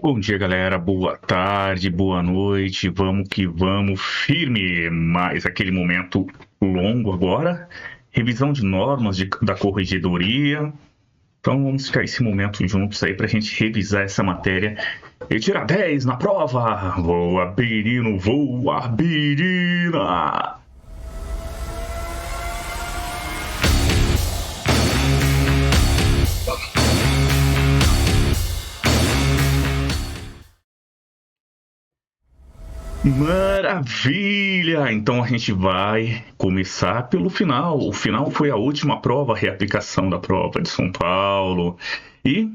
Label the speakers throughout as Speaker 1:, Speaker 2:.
Speaker 1: Bom dia, galera. Boa tarde, boa noite. Vamos que vamos, firme. Mais aquele momento longo agora. Revisão de normas da corregedoria. Então vamos ficar esse momento juntos aí para a gente revisar essa matéria e tirar 10 na prova. Voa, Birino, voa, Birina. Maravilha! Então a gente vai começar pelo final. O final foi a última prova, a reaplicação da prova de São Paulo. E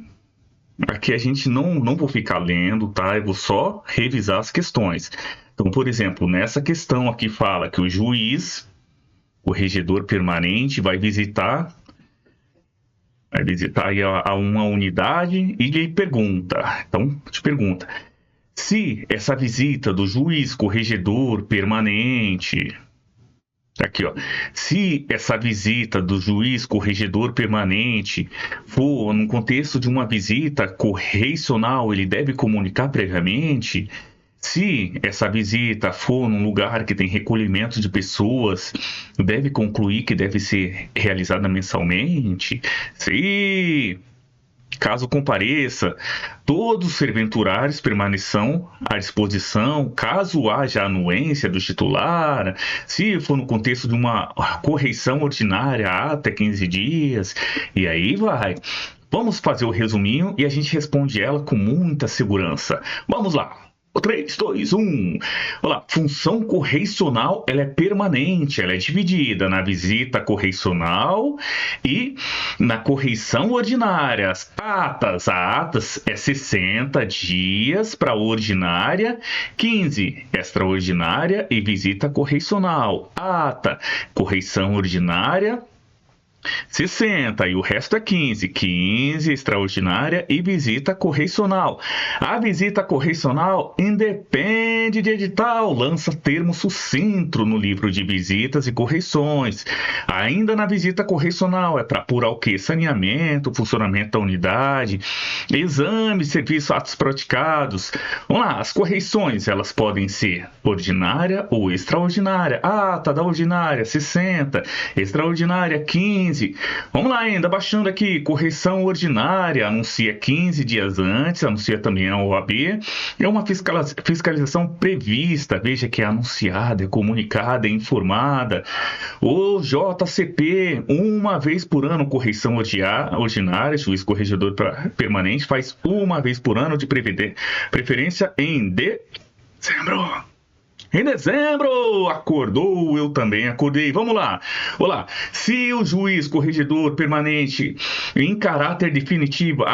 Speaker 1: aqui a gente não vou ficar lendo, tá? Eu vou só revisar as questões. Então, por exemplo, nessa questão aqui fala que o juiz, o regedor permanente, vai visitar aí a uma unidade e lhe pergunta. Então, te pergunta. Se essa visita do juiz corregedor permanente, aqui ó, se essa visita do juiz corregedor permanente for no contexto de uma visita correicional, ele deve comunicar previamente. Se essa visita for num lugar que tem recolhimento de pessoas, deve concluir que deve ser realizada mensalmente. Se caso compareça, todos os serventuários permaneçam à disposição, caso haja anuência do titular, se for no contexto de uma correição ordinária até 15 dias, e aí vai. Vamos fazer o resuminho e a gente responde ela com muita segurança. Vamos lá! 3, 2, 1. Olha lá, função correicional, ela é permanente, ela é dividida na visita correicional e na correição ordinária. As atas é 60 dias para ordinária, 15 extraordinária e visita correicional. Ata, correição ordinária, 60 e o resto é 15. 15 extraordinária e visita correicional. A visita correicional independe de edital, lança termo sucinto no livro de visitas e correições. Ainda na visita correicional é para apurar o quê? Saneamento, funcionamento da unidade, exame, serviço, atos praticados. Vamos lá, as correições elas podem ser ordinária ou extraordinária. Ata da ordinária 60, extraordinária 15. Vamos lá ainda, baixando aqui, correção ordinária, anuncia 15 dias antes, anuncia também a OAB, é uma fiscalização prevista, veja que é anunciada, é comunicada, é informada. O JCP, uma vez por ano, correção ordinária, juiz corregedor permanente, faz uma vez por ano de preferência em dezembro. Em dezembro, acordou, eu também acordei. Vamos lá. Olá. Se o juiz corregedor permanente em caráter definitivo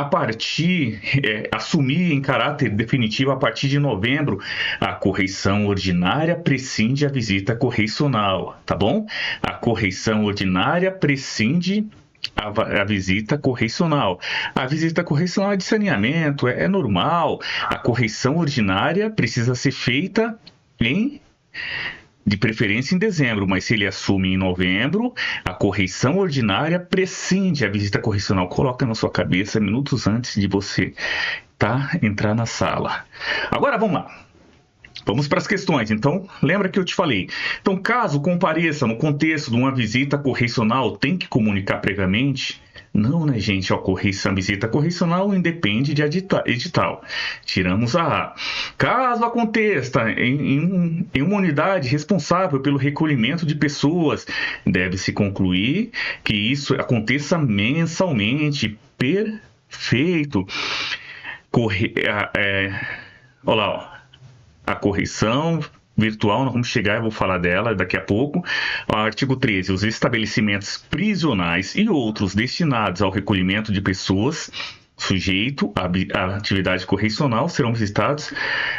Speaker 1: assumir em caráter definitivo a partir de novembro, a correição ordinária prescinde a visita correicional, tá bom? A correição ordinária prescinde a visita correicional. A visita correicional é de saneamento, é normal. A correição ordinária precisa ser feita de preferência em dezembro, mas se ele assume em novembro, a correição ordinária prescinde a visita correicional. Coloca na sua cabeça minutos antes de você entrar na sala. Agora vamos lá. Vamos para as questões. Então, lembra que eu te falei. Então, caso compareça no contexto de uma visita correicional, tem que comunicar previamente? Não, né, gente? A visita correicional independe de edital. Tiramos a A. Caso aconteça em uma unidade responsável pelo recolhimento de pessoas, deve-se concluir que isso aconteça mensalmente. Perfeito. Olha lá, ó. A correição virtual, nós vamos chegar, eu vou falar dela daqui a pouco. Artigo 13. Os estabelecimentos prisionais e outros destinados ao recolhimento de pessoas sujeito à atividade correicional serão visitados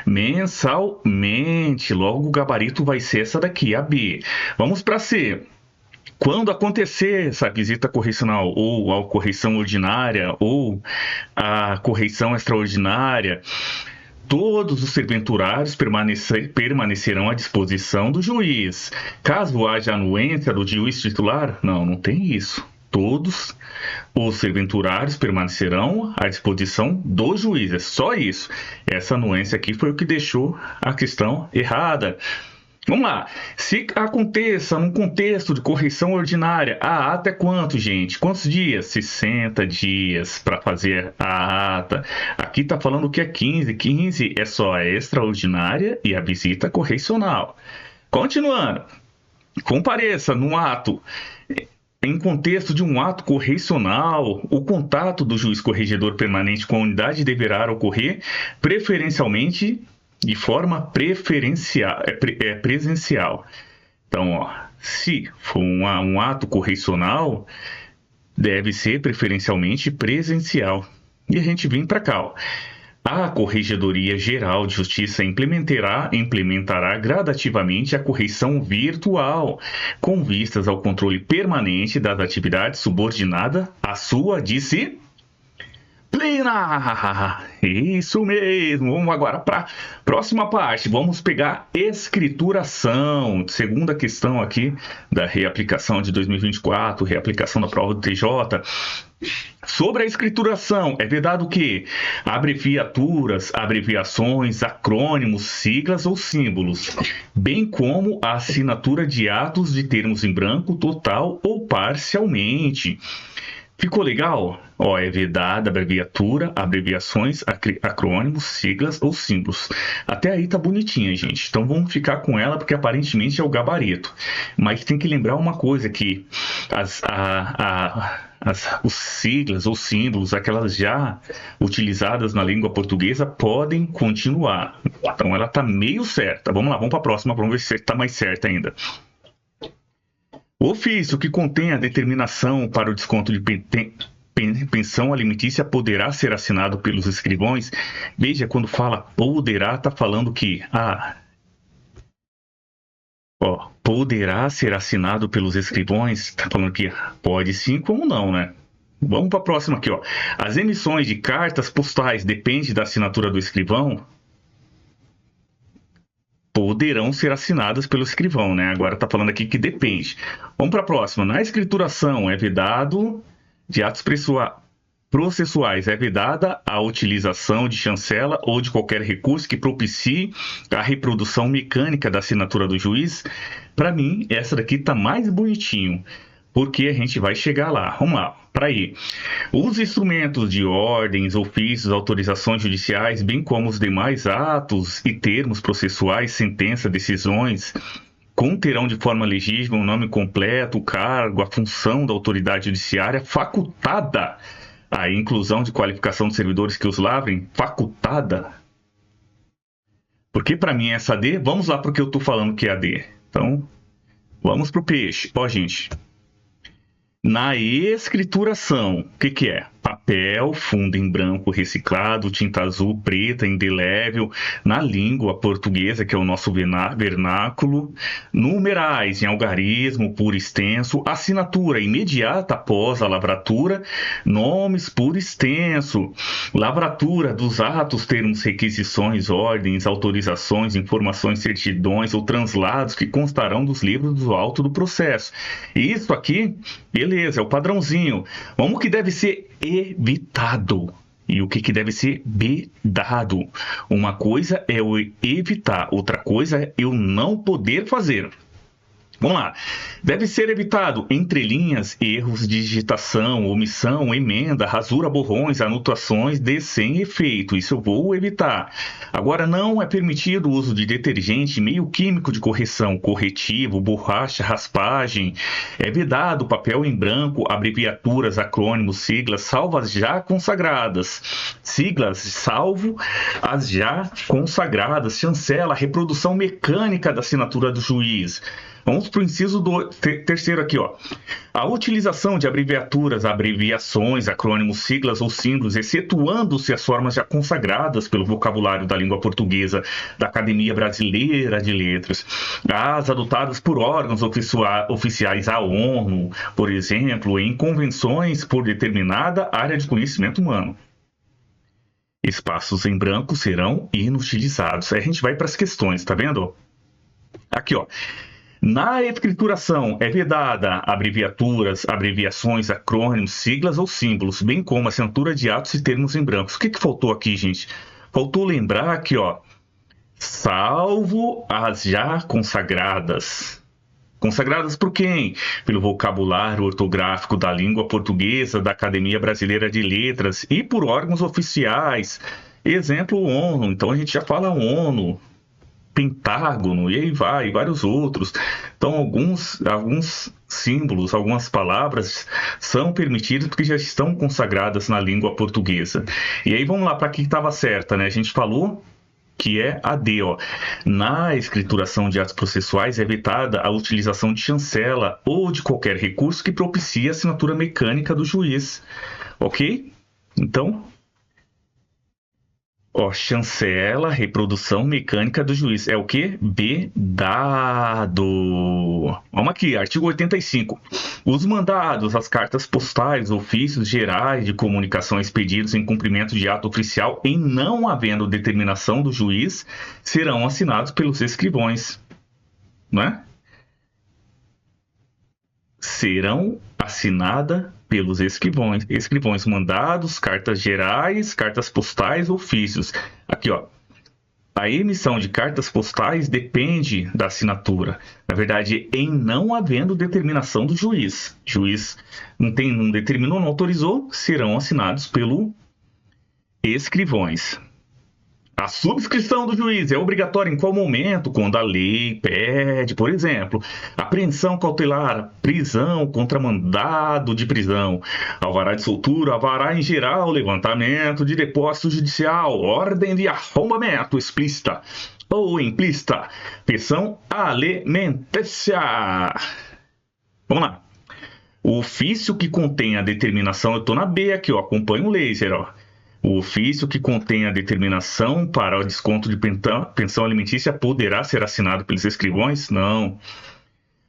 Speaker 1: mensalmente. Logo, o gabarito vai ser essa daqui, a B. Vamos para C. Quando acontecer essa visita correicional ou a correição ordinária ou a correição extraordinária, todos os serventuários permanecerão à disposição do juiz. Caso haja anuência do juiz titular, não tem isso. todos os serventuários permanecerão à disposição do juiz. É só isso. Essa anuência aqui foi o que deixou a questão errada. Vamos lá. Se aconteça num contexto de correção ordinária, a ata é quanto, gente? Quantos dias? 60 dias para fazer a ata. Aqui está falando que é 15. 15 é só a extraordinária e a visita correcional. Continuando. Compareça num ato, em contexto de um ato correcional, o contato do juiz corregedor permanente com a unidade deverá ocorrer preferencialmente de forma presencial. Então, ó, se for um ato correcional, deve ser preferencialmente presencial. E a gente vem para cá, ó. A Corregedoria Geral de Justiça implementará gradativamente a correição virtual, com vistas ao controle permanente das atividades subordinadas à sua disciplina. Isso mesmo. Vamos agora para a próxima parte. Vamos pegar escrituração. Segunda questão aqui da reaplicação de 2024, reaplicação da prova do TJ. Sobre a escrituração, é vedado que abreviaturas, abreviações, acrônimos, siglas ou símbolos, bem como a assinatura de atos de termos em branco total ou parcialmente. Ficou legal? Ó, é vedada abreviatura, abreviações, acrônimos, siglas ou símbolos. Até aí tá bonitinha, gente. Então vamos ficar com ela porque aparentemente é o gabarito. Mas tem que lembrar uma coisa que os siglas ou símbolos, aquelas já utilizadas na língua portuguesa, podem continuar. Então ela tá meio certa. Vamos lá, vamos para a próxima, vamos ver se está mais certa ainda. O ofício que contém a determinação para o desconto de pensão alimentícia poderá ser assinado pelos escrivãos. Veja, quando fala poderá, está falando que poderá ser assinado pelos escrivãos, está falando que pode sim, como não, né? Vamos para a próxima aqui, ó. As emissões de cartas postais dependem da assinatura do escrivão. Poderão ser assinadas pelo escrivão, né? Agora está falando aqui que depende. Vamos para a próxima. Na escrituração, é vedado de atos processuais, é vedada a utilização de chancela ou de qualquer recurso que propicie a reprodução mecânica da assinatura do juiz. Para mim, essa daqui está mais bonitinho, porque a gente vai chegar lá. Vamos lá, para aí. Os instrumentos de ordens, ofícios, autorizações judiciais, bem como os demais atos e termos processuais, sentença, decisões, conterão de forma legível o nome completo, o cargo, a função da autoridade judiciária facultada, a inclusão de qualificação de servidores que os lavrem, facultada. Porque para mim é essa D, vamos lá porque eu estou falando que é a D. Então, vamos para o peixe. Ó, gente. Na escrituração, o que é? Papel, fundo em branco reciclado, tinta azul, preta, indelével, na língua portuguesa, que é o nosso vernáculo, numerais em algarismo puro extenso, assinatura imediata após a lavratura, nomes puro extenso, lavratura dos atos, termos, requisições, ordens, autorizações, informações, certidões ou translados que constarão dos livros do auto do processo. Isso aqui, beleza, é o padrãozinho. Vamos que deve ser evitado. E o que deve ser vedado? Uma coisa é eu evitar, outra coisa é eu não poder fazer. Vamos lá. Deve ser evitado entrelinhas, erros de digitação, omissão, emenda, rasura, borrões, anotações de sem efeito. Isso eu vou evitar. Agora, não é permitido o uso de detergente, meio químico de correção, corretivo, borracha, raspagem. É vedado papel em branco, abreviaturas, acrônimos, siglas, salvo as já consagradas. Siglas, salvo as já consagradas. Chancela, reprodução mecânica da assinatura do juiz. Vamos para o inciso terceiro aqui, ó. A utilização de abreviaturas, abreviações, acrônimos, siglas ou símbolos, excetuando-se as formas já consagradas pelo vocabulário da língua portuguesa da Academia Brasileira de Letras, as adotadas por órgãos oficiais à ONU, por exemplo, em convenções por determinada área de conhecimento humano. Espaços em branco serão inutilizados. Aí a gente vai para as questões, tá vendo? Aqui, ó. Na escrituração é vedada abreviaturas, abreviações, acrônimos, siglas ou símbolos, bem como assinatura de atos e termos em brancos. O que faltou aqui, gente? Faltou lembrar aqui, ó, salvo as já consagradas. Consagradas por quem? Pelo vocabulário ortográfico da língua portuguesa, da Academia Brasileira de Letras e por órgãos oficiais. Exemplo, ONU. Então a gente já fala ONU, Pentágono, e aí vai, e vários outros. Então alguns símbolos, algumas palavras são permitidas porque já estão consagradas na língua portuguesa. E aí vamos lá para quem estava certa, né? A gente falou que é a D, ó. Na escrituração de atos processuais é vetada a utilização de chancela ou de qualquer recurso que propicie a assinatura mecânica do juiz, ok? Então, ó, chancela, reprodução mecânica do juiz. É o quê? Vedado. Vamos aqui, artigo 85. Os mandados, as cartas postais, ofícios gerais de comunicação expedidos em cumprimento de ato oficial, em não havendo determinação do juiz, serão assinados pelos escrivões, né? Serão assinadas pelos escrivões, mandados, cartas gerais, cartas postais, ofícios. Aqui, ó. A emissão de cartas postais depende da assinatura. Na verdade, em não havendo determinação do juiz. Juiz não determinou, não autorizou, serão assinados pelos escrivões. A subscrição do juiz é obrigatória em qual momento? Quando a lei pede, por exemplo, apreensão cautelar, prisão contra mandado de prisão, alvará de soltura, alvará em geral, levantamento de depósito judicial, ordem de arrombamento explícita ou implícita, pensão alimentícia. Vamos lá. O ofício que contém a determinação, eu estou na B aqui, ó, acompanha o laser, ó. O ofício que contém a determinação para o desconto de pensão alimentícia poderá ser assinado pelos escrivões? Não.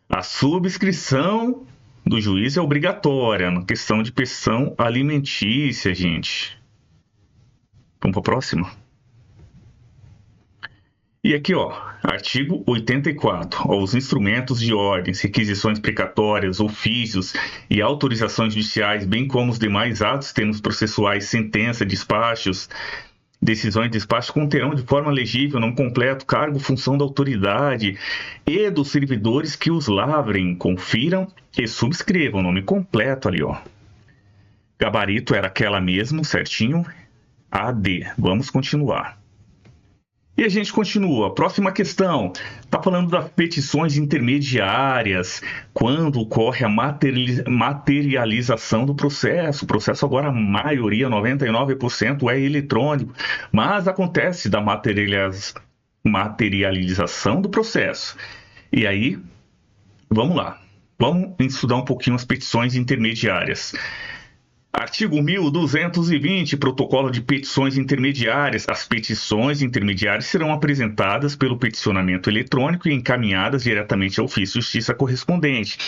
Speaker 1: A subscrição do juiz é obrigatória na questão de pensão alimentícia, gente. Vamos para a próxima? E aqui, ó, artigo 84. Ó, os instrumentos de ordens, requisições precatórias, ofícios e autorizações judiciais, bem como os demais atos, termos processuais, sentença, despachos, decisões de despacho, conterão de forma legível, nome completo, cargo, função da autoridade e dos servidores que os lavrem, confiram e subscrevam. Nome completo ali, ó. Gabarito era aquela mesmo, certinho. AD. Vamos continuar. E a gente continua. Próxima questão. Está falando das petições intermediárias. Quando ocorre a materialização do processo. O processo agora, a maioria, 99%, é eletrônico. Mas acontece da materialização do processo. E aí, vamos lá. Vamos estudar um pouquinho as petições intermediárias. Artigo 1220, Protocolo de Petições Intermediárias. As petições intermediárias serão apresentadas pelo peticionamento eletrônico e encaminhadas diretamente ao ofício de justiça correspondente.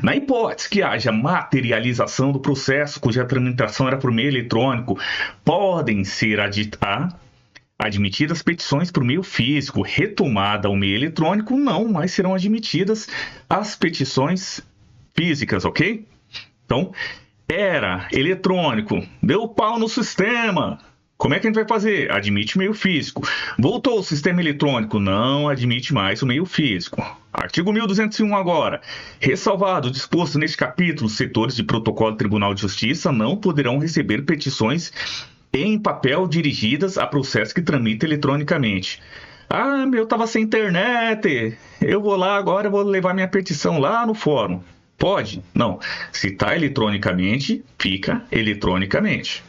Speaker 1: Na hipótese que haja materialização do processo, cuja tramitação era por meio eletrônico, podem ser admitidas petições por meio físico. Retomada ao meio eletrônico, não, mas serão admitidas as petições físicas, ok? Então, era eletrônico, deu pau no sistema. Como é que a gente vai fazer? Admite meio físico. Voltou o sistema eletrônico, não admite mais o meio físico. Artigo 1201 agora. Ressalvado o disposto neste capítulo, setores de protocolo do Tribunal de Justiça não poderão receber petições em papel dirigidas a processo que tramita eletronicamente. Ah, meu, tava sem internet. Eu vou lá agora, eu vou levar minha petição lá no fórum. Pode? Não. Se está eletronicamente, fica eletronicamente.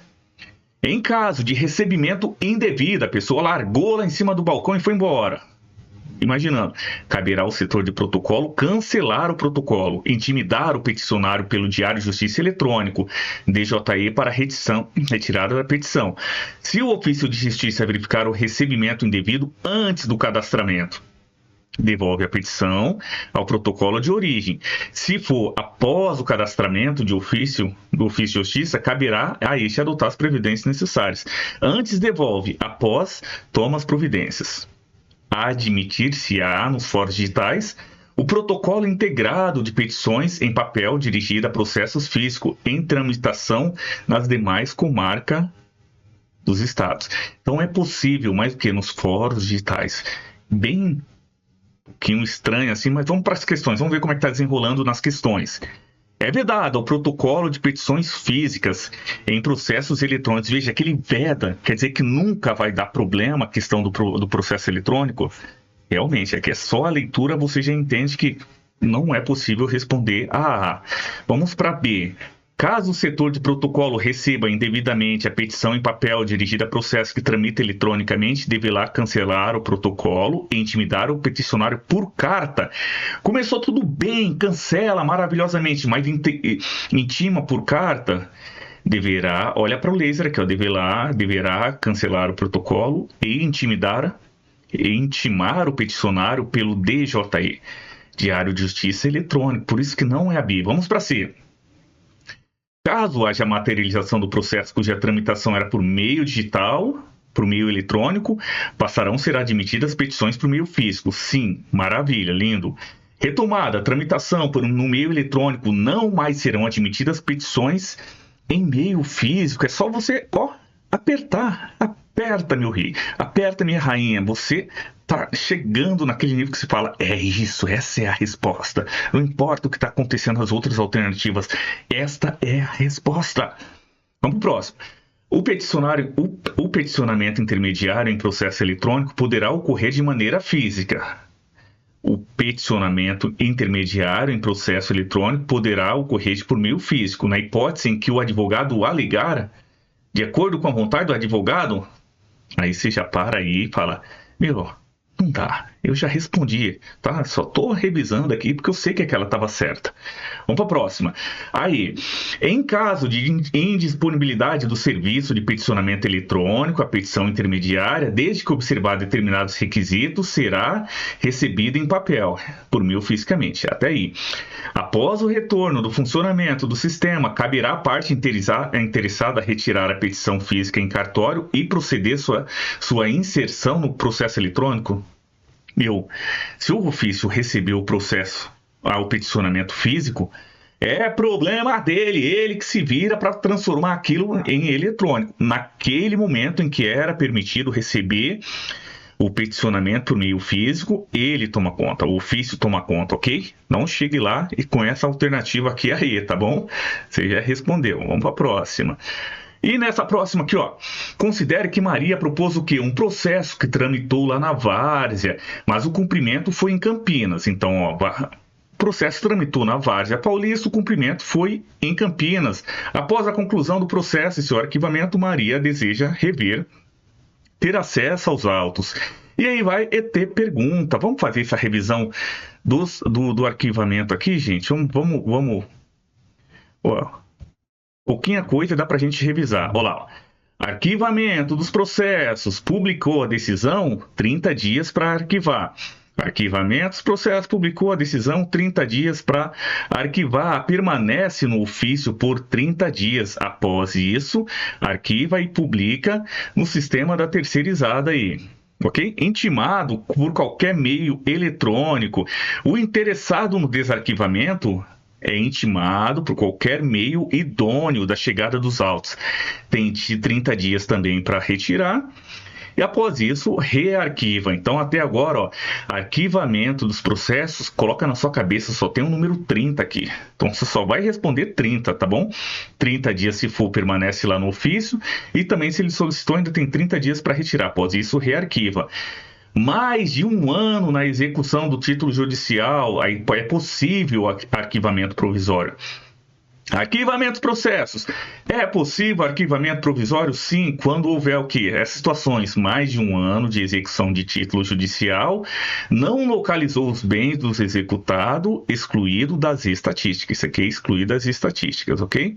Speaker 1: Em caso de recebimento indevido, a pessoa largou lá em cima do balcão e foi embora. Imaginando, caberá ao setor de protocolo cancelar o protocolo, intimidar o peticionário pelo Diário de Justiça Eletrônico, DJE, para retirada da petição. Se o ofício de justiça verificar o recebimento indevido antes do cadastramento, devolve a petição ao protocolo de origem. Se for após o cadastramento do ofício de justiça, caberá a este adotar as providências necessárias. Antes devolve, após toma as providências. Admitir-se-á nos fóruns digitais O protocolo integrado de petições em papel dirigido a processos físicos em tramitação nas demais comarcas dos estados. Então é possível, mais do que nos fóruns digitais, bem que um estranho assim, mas vamos para as questões, vamos ver como é que está desenrolando nas questões. É vedado o protocolo de petições físicas em processos eletrônicos. Veja, que ele veda, quer dizer que nunca vai dar problema a questão do processo eletrônico? Realmente, é que é só a leitura, você já entende que não é possível responder a A. Vamos para B. Caso o setor de protocolo receba indevidamente a petição em papel dirigida a processo que tramita eletronicamente, deverá cancelar o protocolo e intimidar o peticionário por carta. Começou tudo bem, cancela maravilhosamente, mas intima por carta. Deverá, olha para o laser aqui, ó, deverá cancelar o protocolo e intimar o peticionário pelo DJE, Diário de Justiça Eletrônico. Por isso que não é a B. Vamos para C. Caso haja materialização do processo cuja tramitação era por meio digital, por meio eletrônico, passarão a ser admitidas petições por meio físico. Sim, maravilha, lindo. Retomada, tramitação no meio eletrônico, não mais serão admitidas petições em meio físico. É só você, aperta, meu rei, aperta, minha rainha. Você tá chegando naquele nível que se fala, é isso, essa é a resposta. Não importa o que está acontecendo nas outras alternativas, esta é a resposta. Vamos pro próximo. O peticionamento intermediário em processo eletrônico poderá ocorrer de maneira física. O peticionamento intermediário em processo eletrônico poderá ocorrer por meio físico, na hipótese em que o advogado alegar, de acordo com a vontade do advogado. Aí você já para aí e fala, não dá, eu já respondi, tá? Só tô revisando aqui porque eu sei que aquela estava certa. Vamos para a próxima. Aí, em caso de indisponibilidade do serviço de peticionamento eletrônico, a petição intermediária, desde que observar determinados requisitos, será recebida em papel, por meio fisicamente. Até aí. Após o retorno do funcionamento do sistema, caberá à parte interessada retirar a petição física em cartório e proceder sua inserção no processo eletrônico? Se o ofício recebeu o peticionamento físico, é problema dele, ele que se vira para transformar aquilo em eletrônico. Naquele momento em que era permitido receber o peticionamento por meio físico, ele toma conta, o ofício toma conta, ok? Não chegue lá e com essa alternativa aqui aí, tá bom? Você já respondeu, vamos para a próxima. E nessa próxima aqui, considere que Maria propôs o quê? Um processo que tramitou lá na Várzea, mas o cumprimento foi em Campinas. Então, o processo tramitou na Várzea Paulista, o cumprimento foi em Campinas. Após a conclusão do processo e seu arquivamento, Maria deseja ter acesso aos autos. E aí vai ET pergunta. Vamos fazer essa revisão do arquivamento aqui, gente? Vamos. Pouquinha coisa dá para a gente revisar. Olha lá. Arquivamento dos processos. Publicou a decisão, 30 dias para arquivar. Arquivamento dos processos. Publicou a decisão, 30 dias para arquivar. Permanece no ofício por 30 dias. Após isso, arquiva e publica no sistema da terceirizada aí. Ok? Intimado por qualquer meio eletrônico. O interessado no desarquivamento é intimado por qualquer meio idôneo da chegada dos autos. Tem 30 dias também para retirar. E após isso, rearquiva. Então, até agora, arquivamento dos processos, coloca na sua cabeça, só tem o número 30 aqui. Então, você só vai responder 30, tá bom? 30 dias, se for, permanece lá no ofício. E também, se ele solicitou, ainda tem 30 dias para retirar. Após isso, rearquiva. Mais de 1 ano na execução do título judicial, aí é possível arquivamento provisório. Arquivamento dos processos. É possível arquivamento provisório? Sim, quando houver o quê? Essas situações, mais de 1 ano de execução de título judicial, não localizou os bens dos executados, excluído das estatísticas. Isso aqui é excluído das estatísticas, ok?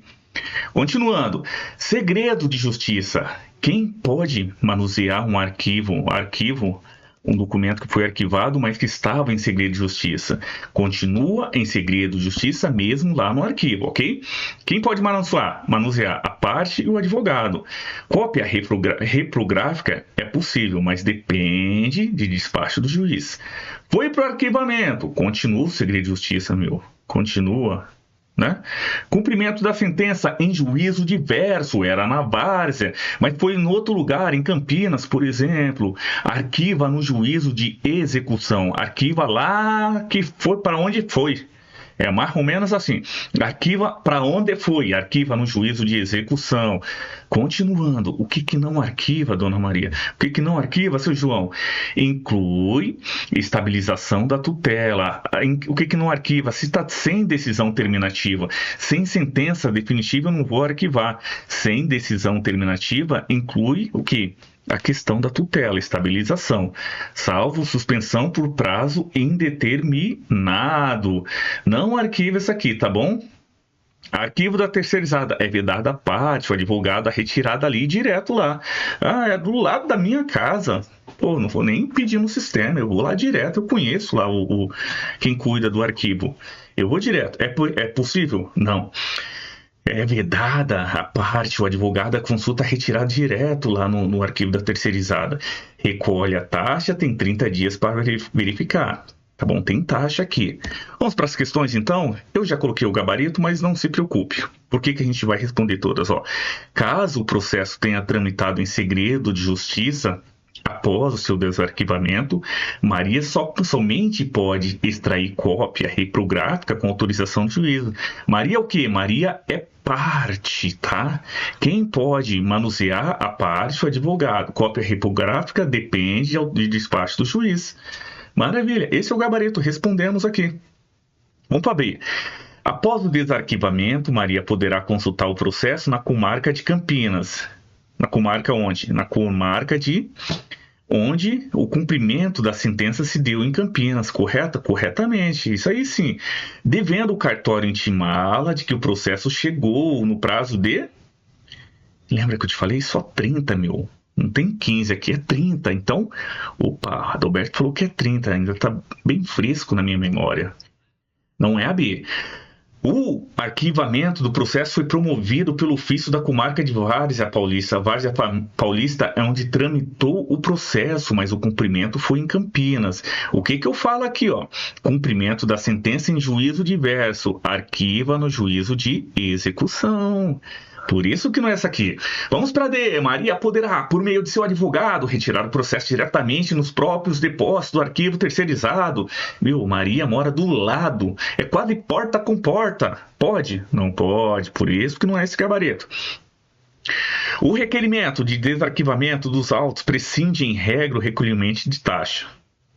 Speaker 1: Continuando. Segredo de justiça. Quem pode manusear um arquivo Um documento que foi arquivado, mas que estava em segredo de justiça. Continua em segredo de justiça mesmo lá no arquivo, ok? Quem pode manusear? Manusear a parte e o advogado. Cópia reprográfica é possível, mas depende de despacho do juiz. Foi para o arquivamento. Continua o segredo de justiça, meu. Continua. Né? Cumprimento da sentença em juízo diverso, era na Várzea, mas foi em outro lugar, em Campinas, por exemplo. Arquiva no juízo de execução, arquiva lá que foi para onde foi. É mais ou menos assim. Arquiva para onde foi, arquiva no juízo de execução. Continuando, o que não arquiva, Dona Maria? O que não arquiva, seu João? Inclui estabilização da tutela. O que não arquiva? Se está sem decisão terminativa, sem sentença definitiva, eu não vou arquivar. Sem decisão terminativa, inclui o quê? A questão da tutela, estabilização, salvo suspensão por prazo indeterminado. Não arquiva isso aqui, tá bom? Arquivo da terceirizada é vedada a parte, o advogado a retirada ali direto lá. Ah, é do lado da minha casa. Pô, não vou nem pedir no sistema, eu vou lá direto, eu conheço lá quem cuida do arquivo. Eu vou direto. É possível? Não. É vedada a parte, o advogado a consulta retirada direto lá no arquivo da terceirizada. Recolhe a taxa, tem 30 dias para verificar. Tá bom? Tem taxa aqui. Vamos para as questões, então? Eu já coloquei o gabarito, mas não se preocupe. Por que a gente vai responder todas? Ó, caso o processo tenha tramitado em segredo de justiça, após o seu desarquivamento, Maria somente pode extrair cópia reprográfica com autorização do juízo. Maria é o quê? Maria é parte, tá? Quem pode manusear a parte? O advogado. Cópia reprográfica depende do despacho do juiz. Maravilha, esse é o gabarito, respondemos aqui. Vamos para B. Após o desarquivamento, Maria poderá consultar o processo na comarca de Campinas. Na comarca onde? Na comarca de onde o cumprimento da sentença se deu em Campinas, correto? Corretamente, isso aí sim. Devendo o cartório intimá-la de que o processo chegou no prazo de... Lembra que eu te falei? Só 30, meu. Não tem 15 aqui, é 30. Então, opa, Adalberto falou que é 30, ainda está bem fresco na minha memória. Não é a B. O arquivamento do processo foi promovido pelo ofício da comarca de Várzea Paulista. Várzea Paulista é onde tramitou o processo, mas o cumprimento foi em Campinas. O que eu falo aqui, ó? Cumprimento da sentença em juízo diverso. Arquiva no juízo de execução. Por isso que não é essa aqui. Vamos para D. Maria poderá, por meio de seu advogado, retirar o processo diretamente nos próprios depósitos do arquivo terceirizado. Meu, Maria mora do lado. É quase porta com porta. Pode? Não pode. Por isso que não é esse gabarito. O requerimento de desarquivamento dos autos prescinde em regra o recolhimento de taxa.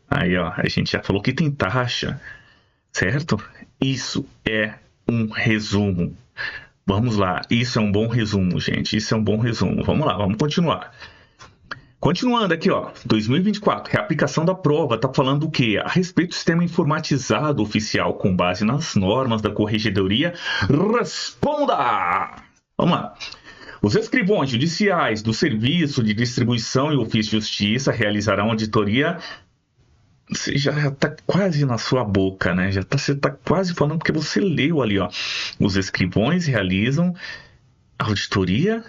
Speaker 1: Aí, ó, a gente já falou que tem taxa, certo? Isso é um resumo. Vamos lá, isso é um bom resumo, gente. Isso é um bom resumo. Vamos lá, vamos continuar. Continuando aqui, ó, 2024, reaplicação da prova, tá falando o quê? A respeito do sistema informatizado oficial com base nas normas da Corregedoria. Responda! Vamos lá. Os escrivões judiciais do Serviço de Distribuição e Ofício de Justiça realizarão auditoria. Você já está quase na sua boca, né? Você está quase falando porque você leu ali, ó. Os escrivões realizam auditoria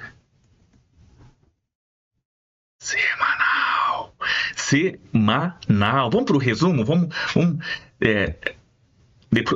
Speaker 1: semanal. Vamos para o resumo? Vamos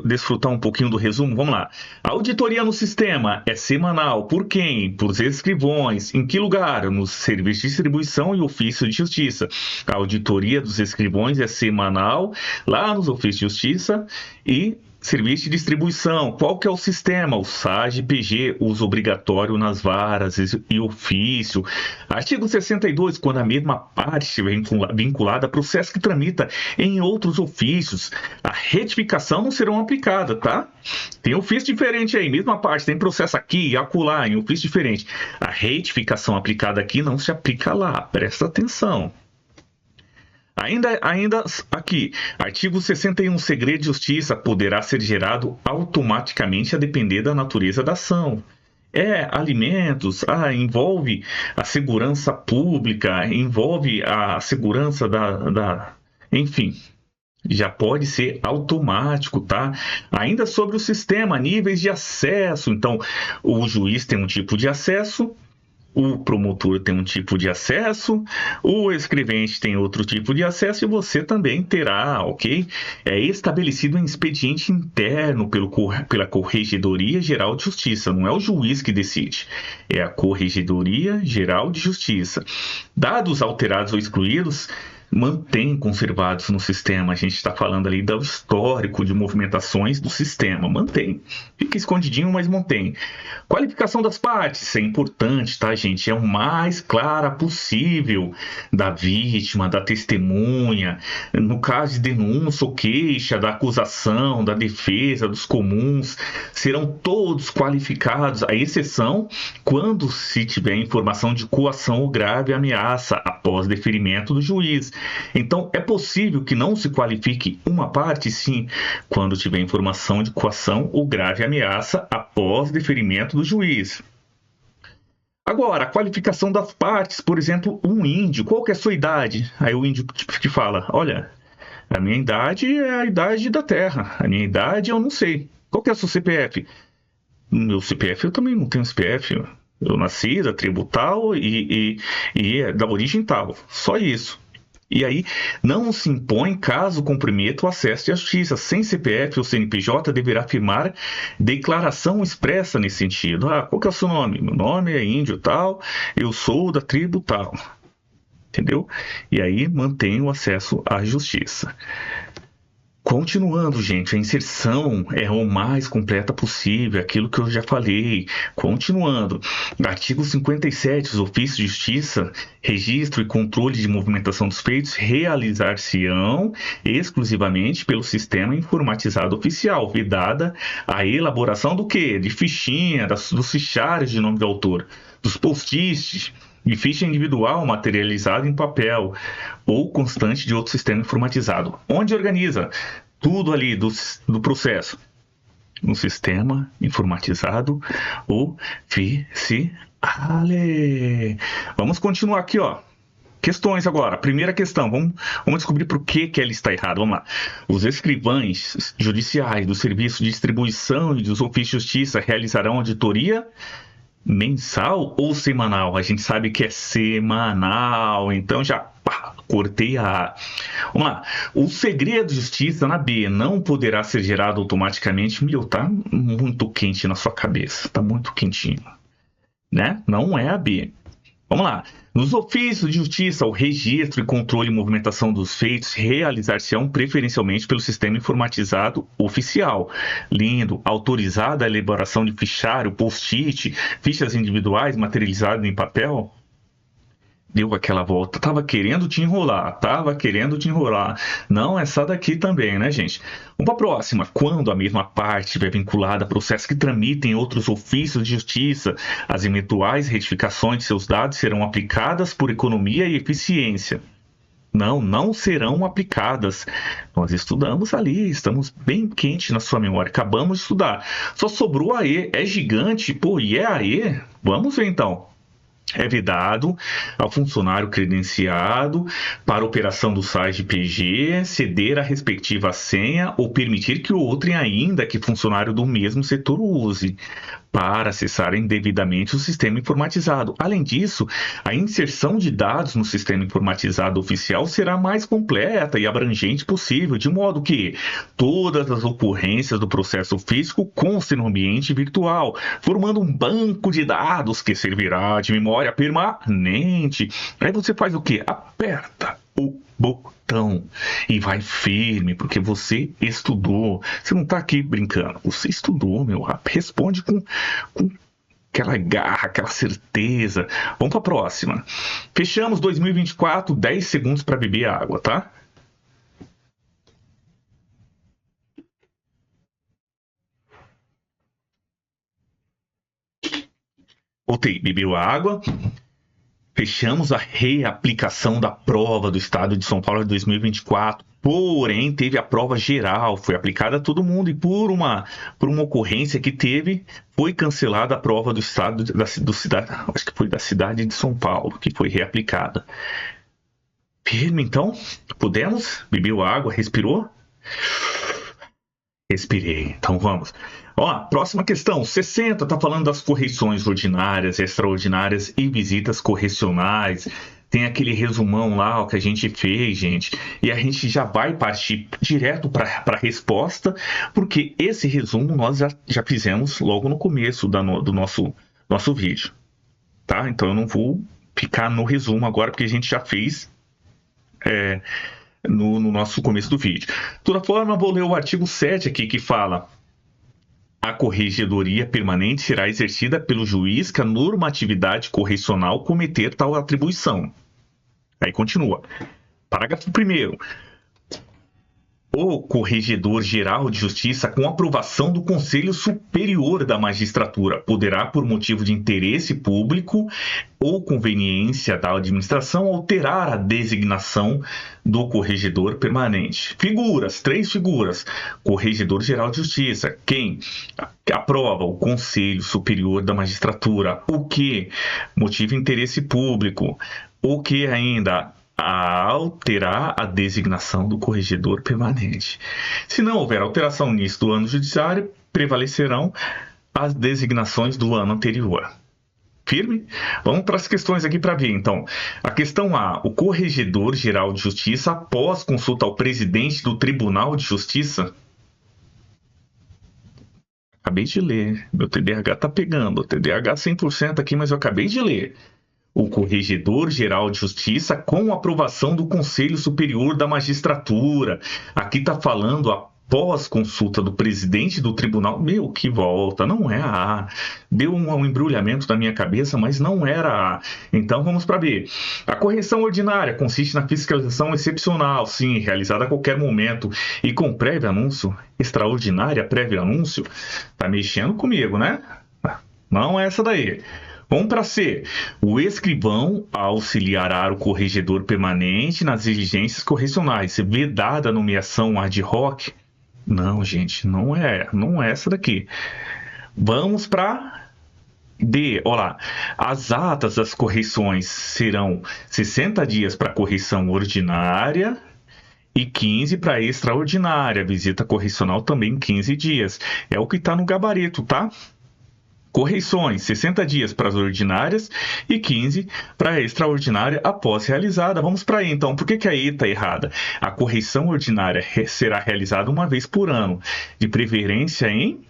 Speaker 1: desfrutar um pouquinho do resumo? Vamos lá. A auditoria no sistema é semanal. Por quem? Por os escrivões. Em que lugar? No Serviço de Distribuição e Ofício de Justiça. A auditoria dos escrivões é semanal lá nos Ofícios de Justiça e Serviço de Distribuição. Qual que é o sistema? O SAGE-PG, uso obrigatório nas varas e ofício. Artigo 62, quando a mesma parte estiver vinculada a processo que tramita em outros ofícios, a retificação não será aplicada, tá? Tem ofício diferente aí, mesma parte, tem processo aqui e acolá, em ofício diferente. A retificação aplicada aqui não se aplica lá, presta atenção. Ainda aqui, artigo 61, segredo de justiça poderá ser gerado automaticamente a depender da natureza da ação. Alimentos, envolve a segurança pública, envolve a segurança enfim, já pode ser automático, tá? Ainda sobre o sistema, níveis de acesso. Então, o juiz tem um tipo de acesso, o promotor tem um tipo de acesso, o escrevente tem outro tipo de acesso e você também terá, ok? É estabelecido em expediente interno pela Corregedoria Geral de Justiça, não é o juiz que decide, é a Corregedoria Geral de Justiça. Dados alterados ou excluídos mantém conservados no sistema. A gente está falando ali do histórico de movimentações do sistema. Mantém. Fica escondidinho, mas mantém. Qualificação das partes. É importante, tá, gente? É o mais clara possível da vítima, da testemunha. No caso de denúncia ou queixa, da acusação, da defesa, dos comuns, serão todos qualificados, à exceção quando se tiver informação de coação ou grave ameaça após deferimento do juiz. Então, é possível que não se qualifique uma parte, sim, quando tiver informação de coação ou grave ameaça após deferimento do juiz. Agora, a qualificação das partes, por exemplo, um índio, qual que é a sua idade? Aí o índio que fala, olha, a minha idade é a idade da terra, a minha idade eu não sei. Qual que é o seu CPF? Meu CPF, eu também não tenho CPF, eu nasci da tribo tal e é da origem tal, só isso. E aí, não se impõe caso comprometa o acesso à justiça. Sem CPF ou CNPJ, deverá firmar declaração expressa nesse sentido. Qual que é o seu nome? Meu nome é índio tal, eu sou da tribo tal. Entendeu? E aí, mantém o acesso à justiça. Continuando, gente, a inserção é o mais completa possível, aquilo que eu já falei. Continuando, artigo 57, os ofícios de justiça, registro e controle de movimentação dos feitos realizar-se-ão exclusivamente pelo sistema informatizado oficial, vedada a elaboração do quê? De fichinha, dos fichários de nome do autor, dos post-its, de ficha individual materializada em papel ou constante de outro sistema informatizado. Onde organiza tudo ali do processo? No sistema informatizado oficial. Vamos continuar aqui, ó. Questões agora. Primeira questão, vamos descobrir por que ela está errada. Vamos lá. Os escrivães judiciais do Serviço de Distribuição e dos Ofícios de Justiça realizarão auditoria mensal ou semanal? A gente sabe que é semanal, então já cortei a... Vamos lá. O segredo de justiça na B não poderá ser gerado automaticamente. Tá muito quente na sua cabeça, tá muito quentinho, né? Não é a B. Vamos lá. Nos ofícios de justiça, o registro e controle e movimentação dos feitos realizar-se-ão preferencialmente pelo sistema informatizado oficial. Lindo, autorizada a elaboração de fichário, post-it, fichas individuais materializadas em papel? Deu aquela volta, tava querendo te enrolar. Não, essa daqui também, né, gente? Vamos para a próxima. Quando a mesma parte estiver vinculada a processos que tramitem outros ofícios de justiça, as eventuais retificações de seus dados serão aplicadas por economia e eficiência. Não serão aplicadas. Nós estudamos ali, estamos bem quente na sua memória, acabamos de estudar. Só sobrou a E, é gigante, e é a E? Vamos ver então. É vedado ao funcionário credenciado para operação do site PG ceder a respectiva senha ou permitir que o outro, ainda que funcionário do mesmo setor, use para acessar indevidamente o sistema informatizado. Além disso, a inserção de dados no sistema informatizado oficial será mais completa e abrangente possível, de modo que todas as ocorrências do processo físico constem no ambiente virtual, formando um banco de dados que servirá de memória permanente. Aí você faz o quê? Aperta o botão e vai firme, porque você estudou. Você não tá aqui brincando, você estudou, meu rap. Responde com aquela garra, aquela certeza. Vamos para a próxima. Fechamos 2024, 10 segundos para beber água, tá? Voltei, bebeu água. Fechamos a reaplicação da prova do Estado de São Paulo de 2024. Porém, teve a prova geral, foi aplicada a todo mundo, e por uma ocorrência que teve, foi cancelada a prova do estado acho que foi da cidade de São Paulo, que foi reaplicada. Firme, então, pudemos? Bebeu água, respirou? Respirei. Então vamos. Ó, próxima questão. 60 está falando das correções ordinárias, extraordinárias e visitas correcionais. Tem aquele resumão lá ó, que a gente fez, gente. E a gente já vai partir direto para a resposta, porque esse resumo nós já fizemos logo no começo do nosso vídeo. Tá? Então eu não vou ficar no resumo agora, porque a gente já fez no nosso começo do vídeo. De toda forma, vou ler o artigo 7 aqui, que fala: a corregedoria permanente será exercida pelo juiz que a normatividade correcional cometer tal atribuição. Aí continua. Parágrafo 1º. O Corregedor-Geral de Justiça, com aprovação do Conselho Superior da Magistratura, poderá, por motivo de interesse público ou conveniência da administração, alterar a designação do Corregedor Permanente. Figuras, 3 figuras. Corregedor-Geral de Justiça, quem aprova o Conselho Superior da Magistratura, o que motivo de interesse público, o que ainda a alterar a designação do corregedor permanente. Se não houver alteração nisso do ano judiciário, prevalecerão as designações do ano anterior. Firme? Vamos para as questões aqui para ver. Então, a questão A. O Corregedor-Geral de Justiça, após consulta ao presidente do Tribunal de Justiça... Acabei de ler. Meu TDAH está pegando. O TDAH 100% aqui, mas eu acabei de ler. O Corregedor-Geral de Justiça, com aprovação do Conselho Superior da Magistratura. Aqui está falando após consulta do presidente do tribunal. Meu, que volta, não é a A. Deu um embrulhamento na minha cabeça, mas não era a A. Então vamos para B. A correção ordinária consiste na fiscalização excepcional, sim, realizada a qualquer momento e com prévio anúncio. Extraordinária, prévio anúncio. Tá mexendo comigo, né? Não é essa daí. Vamos para C. O escrivão auxiliará o corregedor permanente nas diligências correcionais. Vedada a nomeação ad hoc? Não, gente, não é essa daqui. Vamos para D. Olha lá. As atas das correções serão 60 dias para correção ordinária e 15 para extraordinária. Visita correcional também 15 dias. É o que está no gabarito, tá? Correções, 60 dias para as ordinárias e 15 para a extraordinária após realizada. Vamos para aí, então. Por que a E está errada? A correção ordinária será realizada uma vez por ano, de preferência em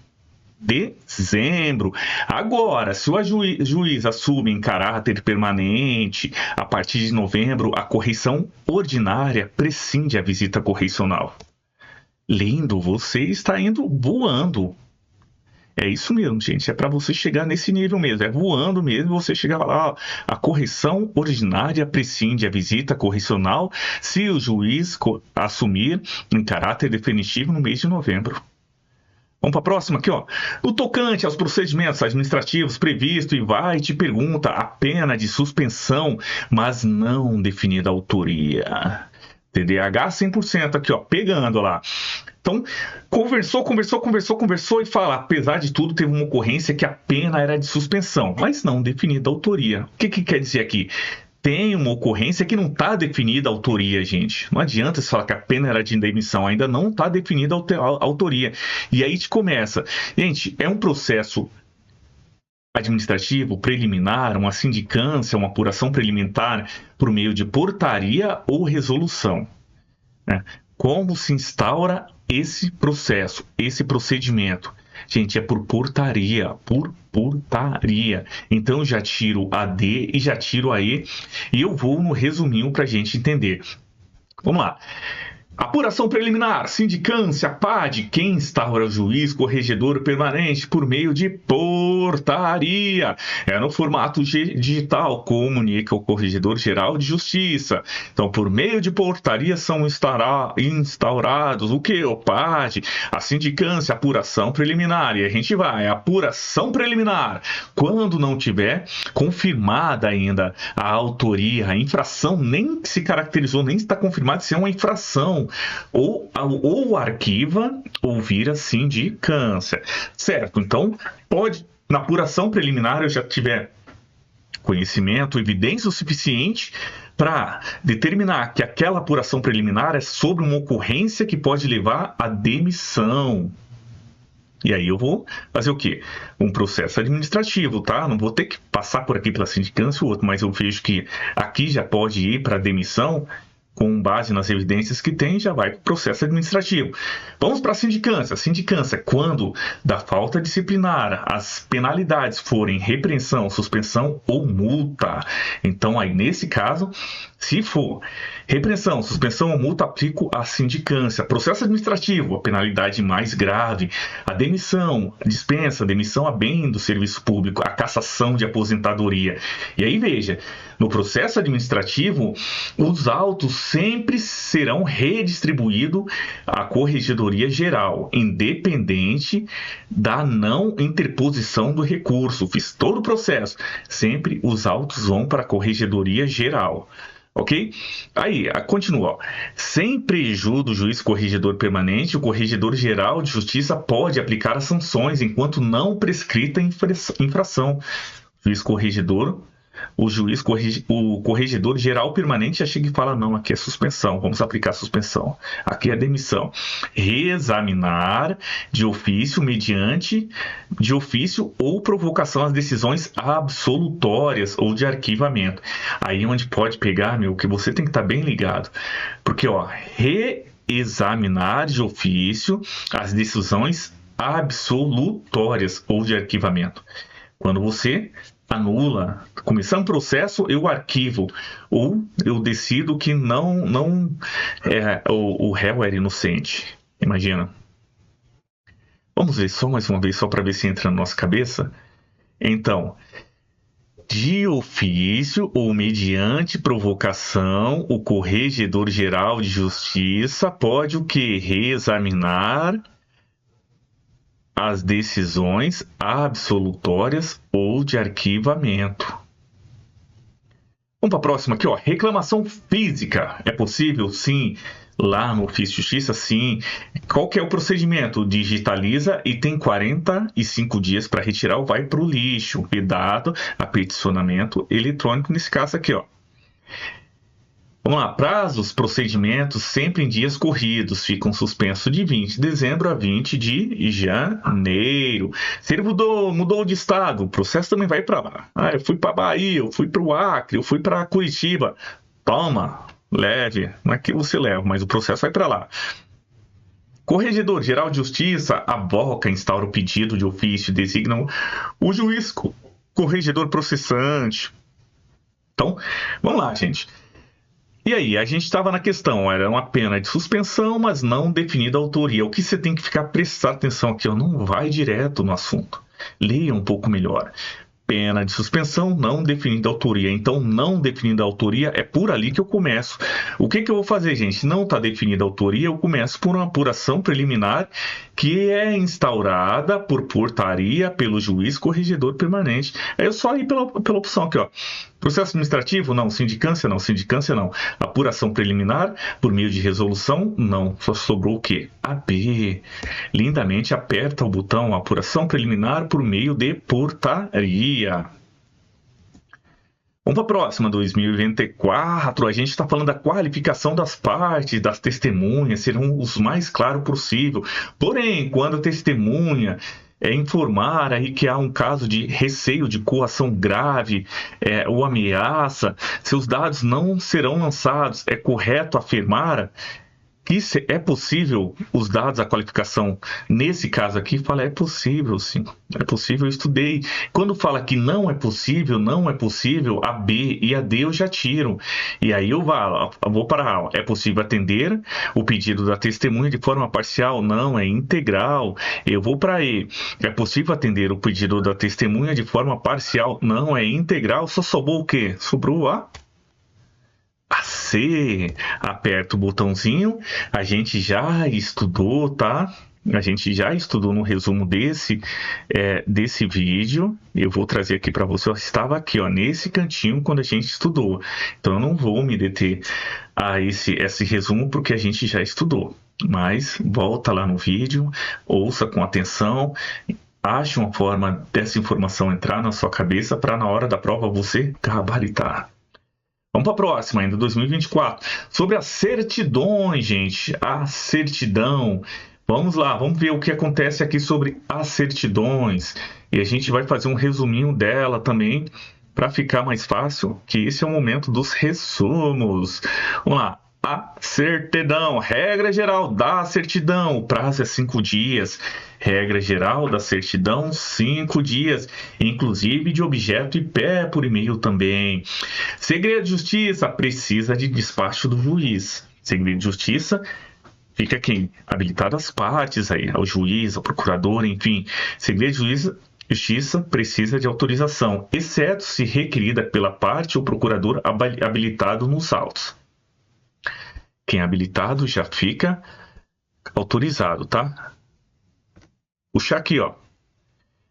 Speaker 1: dezembro. Agora, se o juiz assume em caráter permanente a partir de novembro, a correção ordinária prescinde a visita correcional. Lindo, você está indo voando. É isso mesmo, gente. É para você chegar nesse nível mesmo. É voando mesmo. Você chegar lá. Ó, a correção ordinária prescinde a visita correcional se o juiz assumir em caráter definitivo no mês de novembro. Vamos para a próxima aqui, ó. O tocante aos procedimentos administrativos previsto e vai te pergunta a pena de suspensão, mas não definida a autoria. TDAH 100% aqui, ó, pegando lá. Então, conversou e fala, apesar de tudo, teve uma ocorrência que a pena era de suspensão, mas não definida a autoria. O que quer dizer aqui? Tem uma ocorrência que não está definida a autoria, gente. Não adianta você falar que a pena era de demissão, ainda não está definida a autoria. E aí te começa. Gente, é um processo administrativo, preliminar, uma sindicância, uma apuração preliminar por meio de portaria ou resolução. Né? Como se instaura esse processo, esse procedimento? Gente, é por portaria, Então, eu já tiro a D e já tiro a E e eu vou no resuminho para a gente entender. Vamos lá. Apuração preliminar, sindicância, PAD, quem instaura o juiz corregedor permanente por meio de portaria. É no formato digital, comunica o Corregedor-Geral de Justiça. Então, por meio de portaria são instaurados o que? O PAD, a sindicância, apuração preliminar. E a gente vai, apuração preliminar. Quando não tiver confirmada ainda a autoria, a infração nem se caracterizou, nem está confirmado se é uma infração. Então, ou arquiva ou vira sindicância, certo? Então, pode, na apuração preliminar, eu já tiver conhecimento, evidência o suficiente para determinar que aquela apuração preliminar é sobre uma ocorrência que pode levar à demissão. E aí eu vou fazer o quê? Um processo administrativo, tá? Não vou ter que passar por aqui pela sindicância ou outro, mas eu vejo que aqui já pode ir para demissão, com base nas evidências que tem, já vai para o processo administrativo. Vamos para a sindicância. A sindicância, quando da falta disciplinar as penalidades forem repreensão, suspensão ou multa. Então, aí nesse caso, se for repreensão, suspensão ou multa, aplico a sindicância. Processo administrativo, a penalidade mais grave, a demissão, a dispensa, a demissão a bem do serviço público, a cassação de aposentadoria. E aí, veja, no processo administrativo, os autos sempre serão redistribuídos à Corregedoria Geral, independente da não interposição do recurso. Fiz todo o processo. Sempre os autos vão para a Corregedoria Geral. Ok? Aí, continua. Sem prejuízo do juiz corregedor permanente, o Corregedor Geral de Justiça pode aplicar as sanções enquanto não prescrita infração. Juiz corregedor, o corregedor geral permanente já chega e fala: não, aqui é suspensão, vamos aplicar suspensão. Aqui é demissão. Reexaminar de ofício, mediante de ofício ou provocação as decisões absolutórias ou de arquivamento. Aí onde pode pegar, que você tem que estar bem ligado. Porque, reexaminar de ofício as decisões absolutórias ou de arquivamento. Quando você anula, começar um processo, eu arquivo, ou eu decido que o réu era inocente. Imagina. Vamos ver só mais uma vez, só para ver se entra na nossa cabeça. Então, de ofício ou mediante provocação, o Corregedor Geral de Justiça pode o quê? Reexaminar as decisões absolutórias ou de arquivamento. Vamos para a próxima aqui, reclamação física. É possível? Sim. Lá no ofício de justiça, sim. Qual que é o procedimento? Digitaliza e tem 45 dias para retirar ou vai para o lixo. Vedado a peticionamento eletrônico, nesse caso aqui, Vamos lá, prazos, procedimentos, sempre em dias corridos, ficam suspensos de 20 de dezembro a 20 de janeiro. Se ele mudou de estado, o processo também vai para lá. Eu fui para Bahia, eu fui para o Acre, eu fui para Curitiba. Toma, leve, não é que você leva, mas o processo vai para lá. Corregedor Geral de Justiça avoca, instaura o pedido de ofício, designa o juiz corregedor processante. Então, vamos lá, gente. E aí, a gente estava na questão, era uma pena de suspensão, mas não definida a autoria. O que você tem que prestar atenção aqui, não vai direto no assunto. Leia um pouco melhor. Pena de suspensão, não definida a autoria. Então, não definida a autoria, é por ali que eu começo. O que eu vou fazer, gente? Não está definida a autoria, eu começo por uma apuração preliminar que é instaurada por portaria pelo juiz corregedor permanente. Aí eu só ir pela opção aqui, Processo administrativo? Não. Sindicância? Não. Sindicância? Não. Apuração preliminar? Por meio de resolução? Não. Só sobrou o quê? A B. Lindamente aperta o botão apuração preliminar por meio de portaria. Vamos para a próxima, 2024. A gente está falando da qualificação das partes, das testemunhas, serão os mais claros possível. Porém, quando a testemunha informar aí que há um caso de receio de coação grave ou ameaça, seus dados não serão lançados. É correto afirmar que é possível os dados, a qualificação, nesse caso aqui, fala, é possível, sim, é possível, eu estudei. Quando fala que não é possível, a B e a D eu já tiro. E aí eu vou para A. É possível atender o pedido da testemunha de forma parcial? Não, é integral. Eu vou para E. É possível atender o pedido da testemunha de forma parcial? Não, é integral. Só sobrou o quê? Sobrou a C. Aperta o botãozinho, a gente já estudou, tá? a gente já estudou no resumo desse vídeo. Eu vou trazer aqui para você. Eu estava aqui, ó, nesse cantinho quando a gente estudou. Então eu não vou me deter a esse resumo porque a gente já estudou. Mas volta lá no vídeo, ouça com atenção, ache uma forma dessa informação entrar na sua cabeça para na hora da prova você gabaritar. Vamos para a próxima, ainda 2024. Sobre as certidões, gente. A certidão. Vamos lá, vamos ver o que acontece aqui sobre as certidões. E a gente vai fazer um resuminho dela também, para ficar mais fácil, que esse é o momento dos resumos. Vamos lá. A certidão, regra geral da certidão, o prazo é 5 dias. Regra geral da certidão, 5 dias, inclusive de objeto e pé por e-mail também. Segredo de justiça, precisa de despacho do juiz. Segredo de justiça, fica quem? Habilitado as partes aí, ao juiz, ao procurador, enfim. Segredo de justiça precisa de autorização, exceto se requerida pela parte ou procurador habilitado nos autos. Quem é habilitado já fica autorizado, tá? Puxar aqui, ó.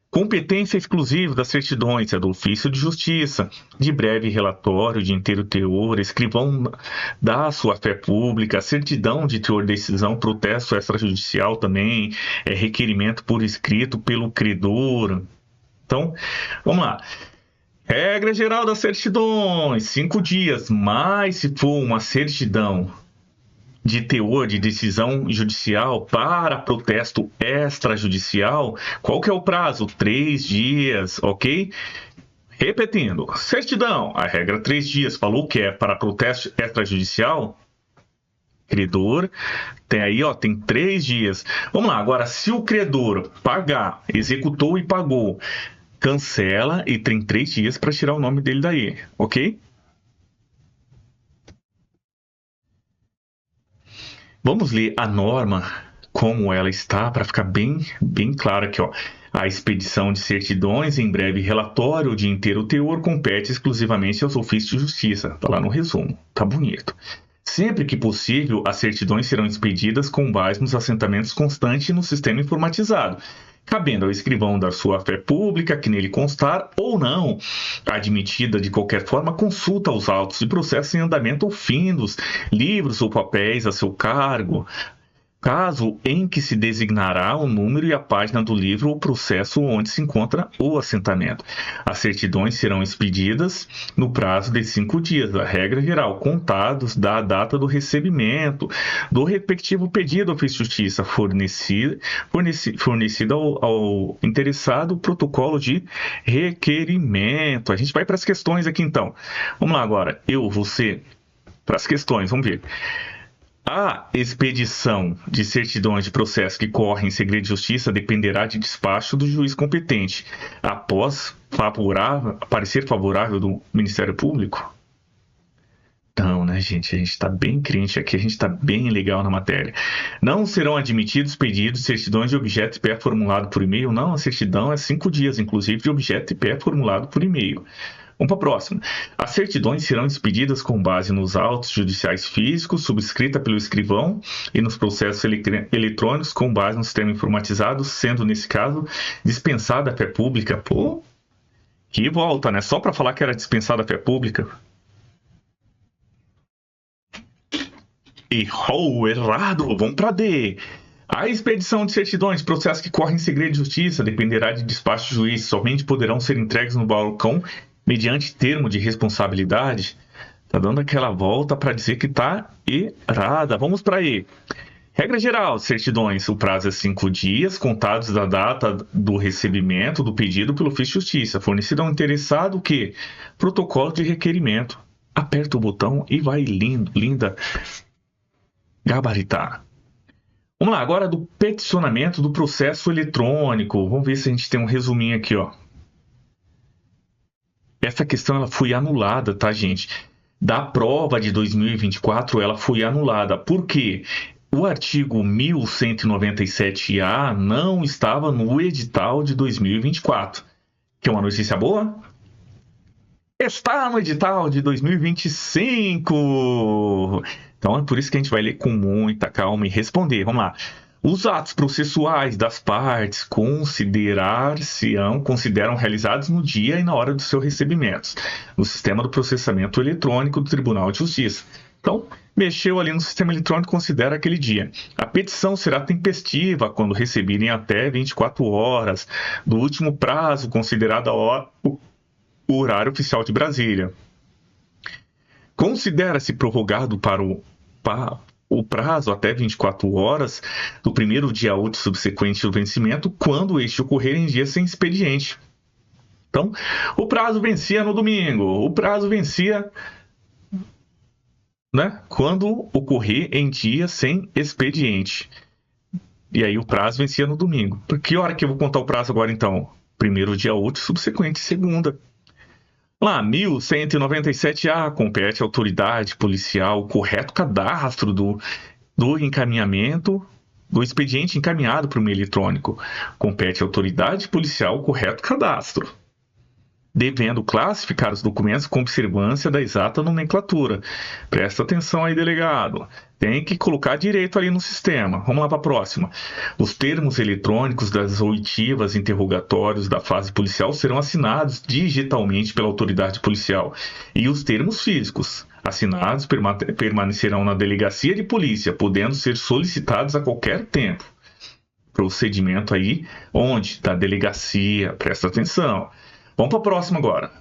Speaker 1: Competência exclusiva das certidões é do ofício de justiça, de breve relatório, de inteiro teor, escrivão da sua fé pública, certidão de teor decisão, protesto extrajudicial também, é requerimento por escrito pelo credor. Então, vamos lá. Regra geral das certidões, 5 dias, mas se for uma certidão de teor de decisão judicial para protesto extrajudicial, qual que é o prazo? 3 dias, ok? Repetindo, certidão, a regra 3 dias, falou que é para protesto extrajudicial, credor, tem aí, ó, tem 3 dias. Vamos lá, agora, se o credor pagar, executou e pagou, cancela e tem 3 dias para tirar o nome dele daí, ok? Vamos ler a norma como ela está, para ficar bem claro aqui, ó. A expedição de certidões em breve relatório de inteiro teor compete exclusivamente aos ofícios de justiça. Tá lá no resumo, tá bonito. Sempre que possível, as certidões serão expedidas com base nos assentamentos constantes no sistema informatizado, cabendo ao escrivão da sua fé pública, que nele constar ou não, admitida de qualquer forma, consulta aos autos de processo em andamento ou findos, livros ou papéis a seu cargo, caso em que se designará o número e a página do livro ou processo onde se encontra o assentamento. As certidões serão expedidas no prazo de 5 dias, a regra geral, contados da data do recebimento do respectivo pedido ao ofício de justiça, fornecido ao interessado o protocolo de requerimento. A gente vai para as questões aqui então. Vamos lá agora, você, para as questões, vamos ver. A expedição de certidões de processo que correm em segredo de justiça dependerá de despacho do juiz competente, após parecer favorável do Ministério Público? Então, né, gente? A gente está bem crente aqui, a gente está bem legal na matéria. Não serão admitidos pedidos de certidões de objeto e pé formulado por e-mail? Não, a certidão é 5 dias, inclusive de objeto e pé formulado por e-mail. Vamos para a próxima. As certidões serão expedidas com base nos autos judiciais físicos, subscrita pelo escrivão, e nos processos eletrônicos com base no sistema informatizado, sendo, nesse caso, dispensada a fé pública. Pô, que volta, né? Só para falar que era dispensada a fé pública. Errou, errado. Vamos para D. A expedição de certidões, processo que corre em segredo de justiça, dependerá de despacho de juiz. Somente poderão ser entregues no balcão mediante termo de responsabilidade. Tá dando aquela volta para dizer que tá errada. Vamos para E. Regra geral, certidões, o prazo é 5 dias, contados da data do recebimento do pedido pelo ofício de justiça. Fornecido ao interessado o quê? Protocolo de requerimento. Aperta o botão e vai linda gabaritar. Vamos lá, agora do peticionamento do processo eletrônico. Vamos ver se a gente tem um resuminho aqui, ó. Essa questão ela foi anulada, tá, gente? Da prova de 2024, ela foi anulada. Por quê? O artigo 1197-A não estava no edital de 2024. Quer uma notícia boa? Está no edital de 2025! Então é por isso que a gente vai ler com muita calma e responder. Vamos lá. Os atos processuais das partes consideram realizados no dia e na hora dos seus recebimentos, no sistema do processamento eletrônico do Tribunal de Justiça. Então, mexeu ali no sistema eletrônico, considera aquele dia. A petição será tempestiva quando receberem até 24 horas do último prazo, considerado o horário oficial de Brasília. Considera-se prorrogado para o prazo até 24 horas do primeiro dia útil subsequente ao vencimento, quando este ocorrer em dia sem expediente. Então, o prazo vencia no domingo, o prazo vencia, né, quando ocorrer em dia sem expediente. E aí o prazo vencia no domingo. Por que hora que eu vou contar o prazo agora, então? Primeiro dia útil subsequente, segunda. Lá, 1197-A, compete à autoridade policial o correto cadastro do encaminhamento do expediente encaminhado para o meio eletrônico. Compete à autoridade policial o correto cadastro, devendo classificar os documentos com observância da exata nomenclatura. Presta atenção aí, delegado. Tem que colocar direito ali no sistema. Vamos lá para a próxima. Os termos eletrônicos das oitivas interrogatórios da fase policial serão assinados digitalmente pela autoridade policial. E os termos físicos assinados permanecerão na delegacia de polícia, podendo ser solicitados a qualquer tempo. Procedimento aí, onde? Da delegacia. Presta atenção. Vamos para a próxima agora.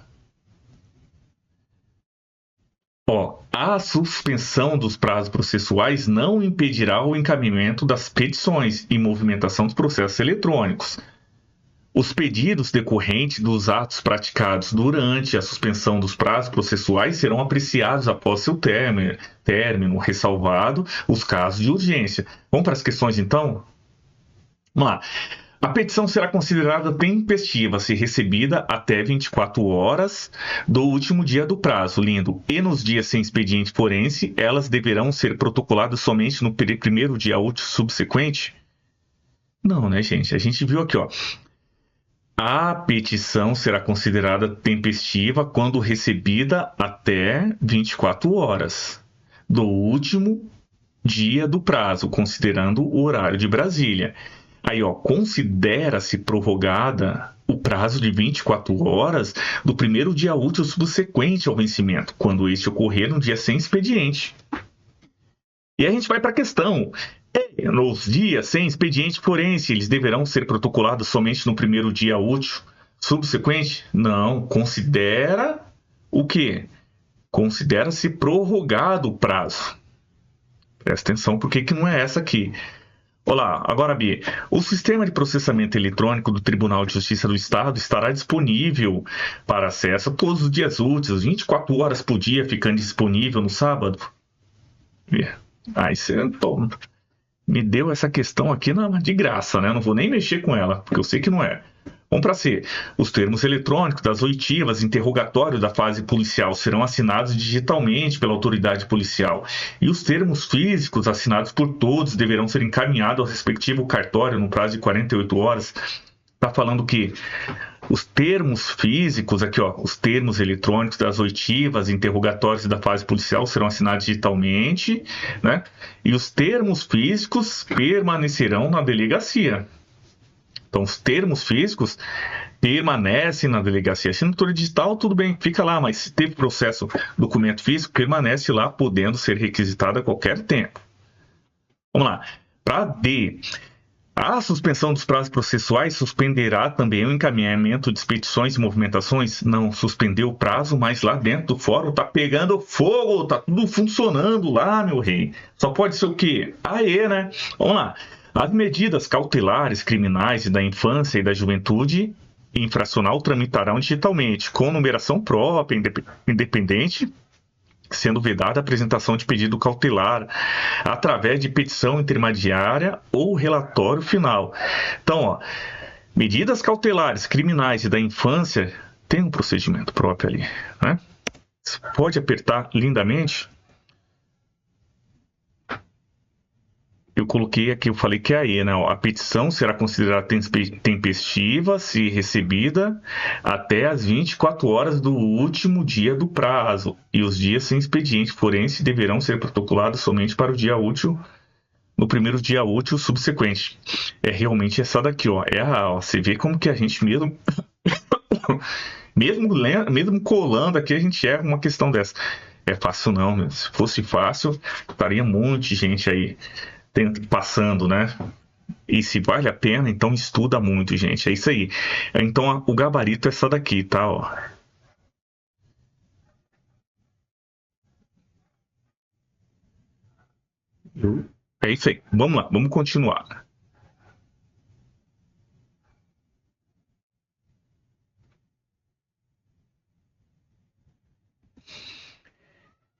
Speaker 1: A suspensão dos prazos processuais não impedirá o encaminhamento das petições e movimentação dos processos eletrônicos. Os pedidos decorrentes dos atos praticados durante a suspensão dos prazos processuais serão apreciados após seu término, ressalvado os casos de urgência. Vamos para as questões, então? Vamos lá. A petição será considerada tempestiva se recebida até 24 horas do último dia do prazo, lindo. E nos dias sem expediente forense, elas deverão ser protocoladas somente no primeiro dia útil subsequente? Não, né, gente? A gente viu aqui, ó. A petição será considerada tempestiva quando recebida até 24 horas do último dia do prazo, considerando o horário de Brasília. Aí, ó, considera-se prorrogada o prazo de 24 horas do primeiro dia útil subsequente ao vencimento, quando este ocorrer no dia sem expediente. E a gente vai para a questão. Nos dias sem expediente forense, eles deverão ser protocolados somente no primeiro dia útil subsequente? Não, considera o quê? Considera-se prorrogado o prazo. Presta atenção, por que não é essa aqui? Olá, agora B. O sistema de processamento eletrônico do Tribunal de Justiça do Estado estará disponível para acesso todos os dias úteis, 24 horas por dia, ficando disponível no sábado? Aí você me deu essa questão aqui de graça, né? Não vou nem mexer com ela, porque eu sei que não é. Vamos para C. Os termos eletrônicos das oitivas interrogatório da fase policial serão assinados digitalmente pela autoridade policial. E os termos físicos assinados por todos deverão ser encaminhados ao respectivo cartório no prazo de 48 horas. Está falando que os termos físicos, aqui ó, os termos eletrônicos das oitivas interrogatórios da fase policial serão assinados digitalmente, né? E os termos físicos permanecerão na delegacia. Então, os termos físicos permanecem na delegacia. Assinatura digital, tudo bem, fica lá, mas se teve processo, documento físico, permanece lá, podendo ser requisitado a qualquer tempo. Vamos lá. Para D, a suspensão dos prazos processuais suspenderá também o encaminhamento de petições e movimentações? Não, suspendeu o prazo, mas lá dentro do fórum tá pegando fogo, tá tudo funcionando lá, meu rei. Só pode ser o quê? Aê, né? Vamos lá. As medidas cautelares criminais da infância e da juventude infracional tramitarão digitalmente, com numeração própria, independente, sendo vedada a apresentação de pedido cautelar através de petição intermediária ou relatório final. Então, ó, medidas cautelares criminais e da infância tem um procedimento próprio ali, né? Você pode apertar lindamente. Eu coloquei aqui, eu falei que é aí, né? A petição será considerada tempestiva se recebida até as 24 horas do último dia do prazo. E os dias sem expediente forense deverão ser protocolados somente para o dia útil no primeiro dia útil subsequente. É realmente essa daqui, ó. É a A, ó. Você vê como que a gente mesmo, mesmo colando aqui, a gente erra uma questão dessa. É fácil não, meu. Se fosse fácil, estaria um monte de gente aí passando, né? E se vale a pena, então estuda muito, gente. É isso aí. Então o gabarito é essa daqui, tá? Ó. É isso aí. Vamos lá, vamos continuar.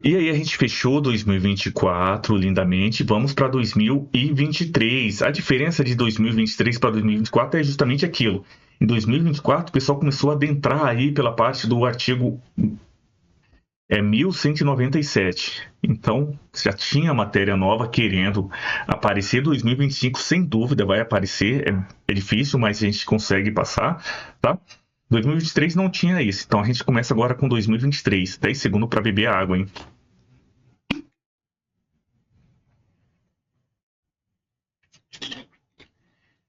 Speaker 1: E aí a gente fechou 2024 lindamente, vamos para 2023. A diferença de 2023 para 2024 é justamente aquilo. Em 2024 o pessoal começou a adentrar aí pela parte do artigo 1197. Então já tinha matéria nova querendo aparecer. 2025 sem dúvida vai aparecer. É difícil, mas a gente consegue passar, tá? 2023 não tinha isso. Então a gente começa agora com 2023. 10 segundos para beber água, hein?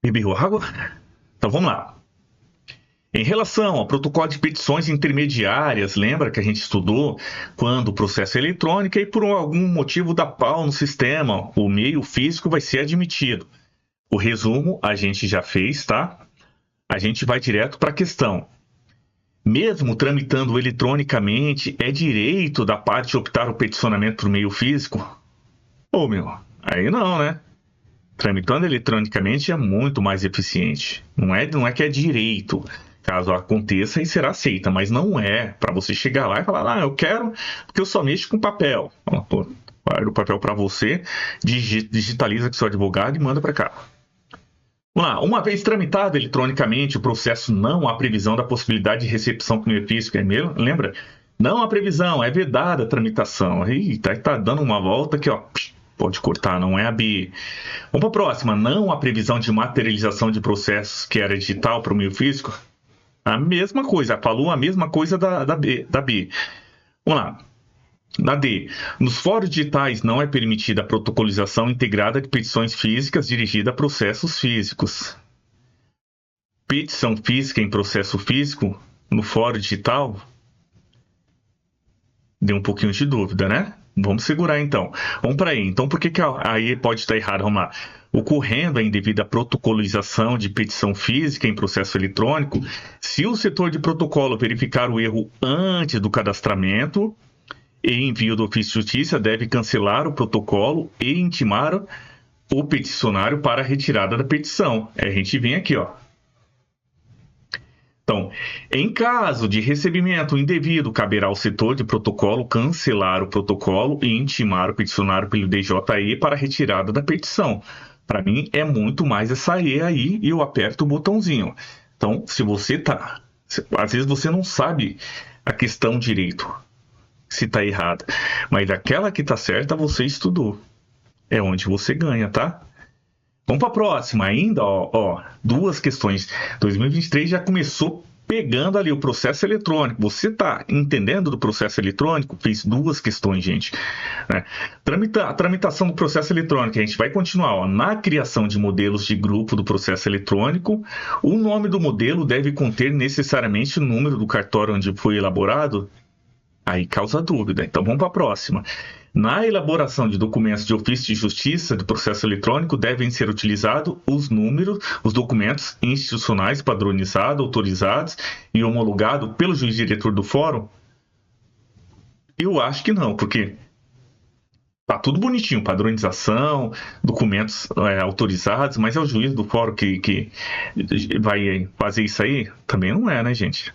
Speaker 1: Bebeu água? Então vamos lá. Em relação ao protocolo de petições intermediárias, lembra que a gente estudou quando o processo é eletrônico e por algum motivo dá pau no sistema, o meio físico vai ser admitido. O resumo a gente já fez, tá? A gente vai direto para a questão. Mesmo tramitando eletronicamente, é direito da parte optar o peticionamento por meio físico? Ô, meu, aí não, né? Tramitando eletronicamente é muito mais eficiente. Não é que é direito. Caso aconteça, e será aceita, mas não é para você chegar lá e falar, eu quero, porque eu só mexo com papel. Guarda o papel para você, digitaliza com seu advogado e manda para cá. Vamos lá. Uma vez tramitado eletronicamente o processo, não há previsão da possibilidade de recepção por meio físico, é mesmo? Lembra? Não há previsão, é vedada a tramitação. Eita, tá dando uma volta aqui, ó. Pode cortar, não é a B. Vamos para a próxima. Não há previsão de materialização de processos que era digital para o meio físico? A mesma coisa, falou a mesma coisa da B. Vamos lá. Na D, nos fóruns digitais não é permitida a protocolização integrada de petições físicas dirigida a processos físicos. Petição física em processo físico no fórum digital? Deu um pouquinho de dúvida, né? Vamos segurar então. Vamos para aí. Então por que aí pode estar errado? Vamos lá. Ocorrendo a indevida protocolização de petição física em processo eletrônico, se o setor de protocolo verificar o erro antes do cadastramento e envio do ofício de justiça, deve cancelar o protocolo e intimar o peticionário para a retirada da petição. A gente vem aqui, ó. Então, em caso de recebimento indevido, caberá ao setor de protocolo cancelar o protocolo e intimar o peticionário pelo DJE para a retirada da petição. Para mim, é muito mais essa E aí e eu aperto o botãozinho. Então, se você tá... Às vezes você não sabe a questão direito, se tá errada. Mas aquela que tá certa, você estudou. É onde você ganha, tá? Vamos para a próxima ainda, ó, duas questões. 2023 já começou pegando ali o processo eletrônico. Você está entendendo do processo eletrônico? Fez duas questões, gente. Né? A tramitação do processo eletrônico, a gente vai continuar. Ó, na criação de modelos de grupo do processo eletrônico, o nome do modelo deve conter necessariamente o número do cartório onde foi elaborado? Aí causa dúvida. Então vamos para a próxima. Na elaboração de documentos de ofício de justiça do processo eletrônico, devem ser utilizados os números, os documentos institucionais padronizados, autorizados e homologados pelo juiz diretor do fórum? Eu acho que não, porque tá tudo bonitinho, padronização, documentos autorizados, mas é o juiz do fórum que vai fazer isso aí? Também não é, né, gente?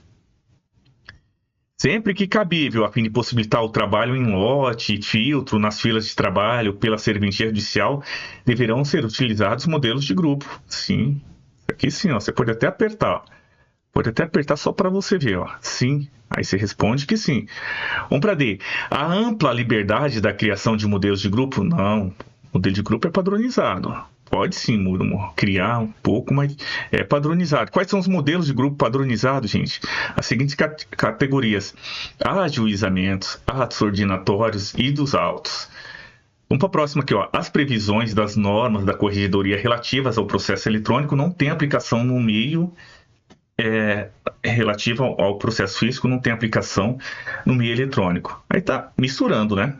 Speaker 1: Sempre que cabível, a fim de possibilitar o trabalho em lote e filtro nas filas de trabalho pela serventia judicial, deverão ser utilizados modelos de grupo. Sim, aqui sim, ó, você pode até apertar. Ó. Pode até apertar só para você ver. Ó. Sim, aí você responde que sim. Vamos para D. A ampla liberdade da criação de modelos de grupo? Não, modelo de grupo é padronizado. Pode sim, criar um pouco, mas é padronizado. Quais são os modelos de grupo padronizados, gente? As seguintes categorias: ajuizamentos, atos ordinatórios e dos autos. Vamos para a próxima aqui, ó. As previsões das normas da corregedoria relativas ao processo eletrônico não têm aplicação no meio relativa ao processo físico, não tem aplicação no meio eletrônico. Aí tá misturando, né?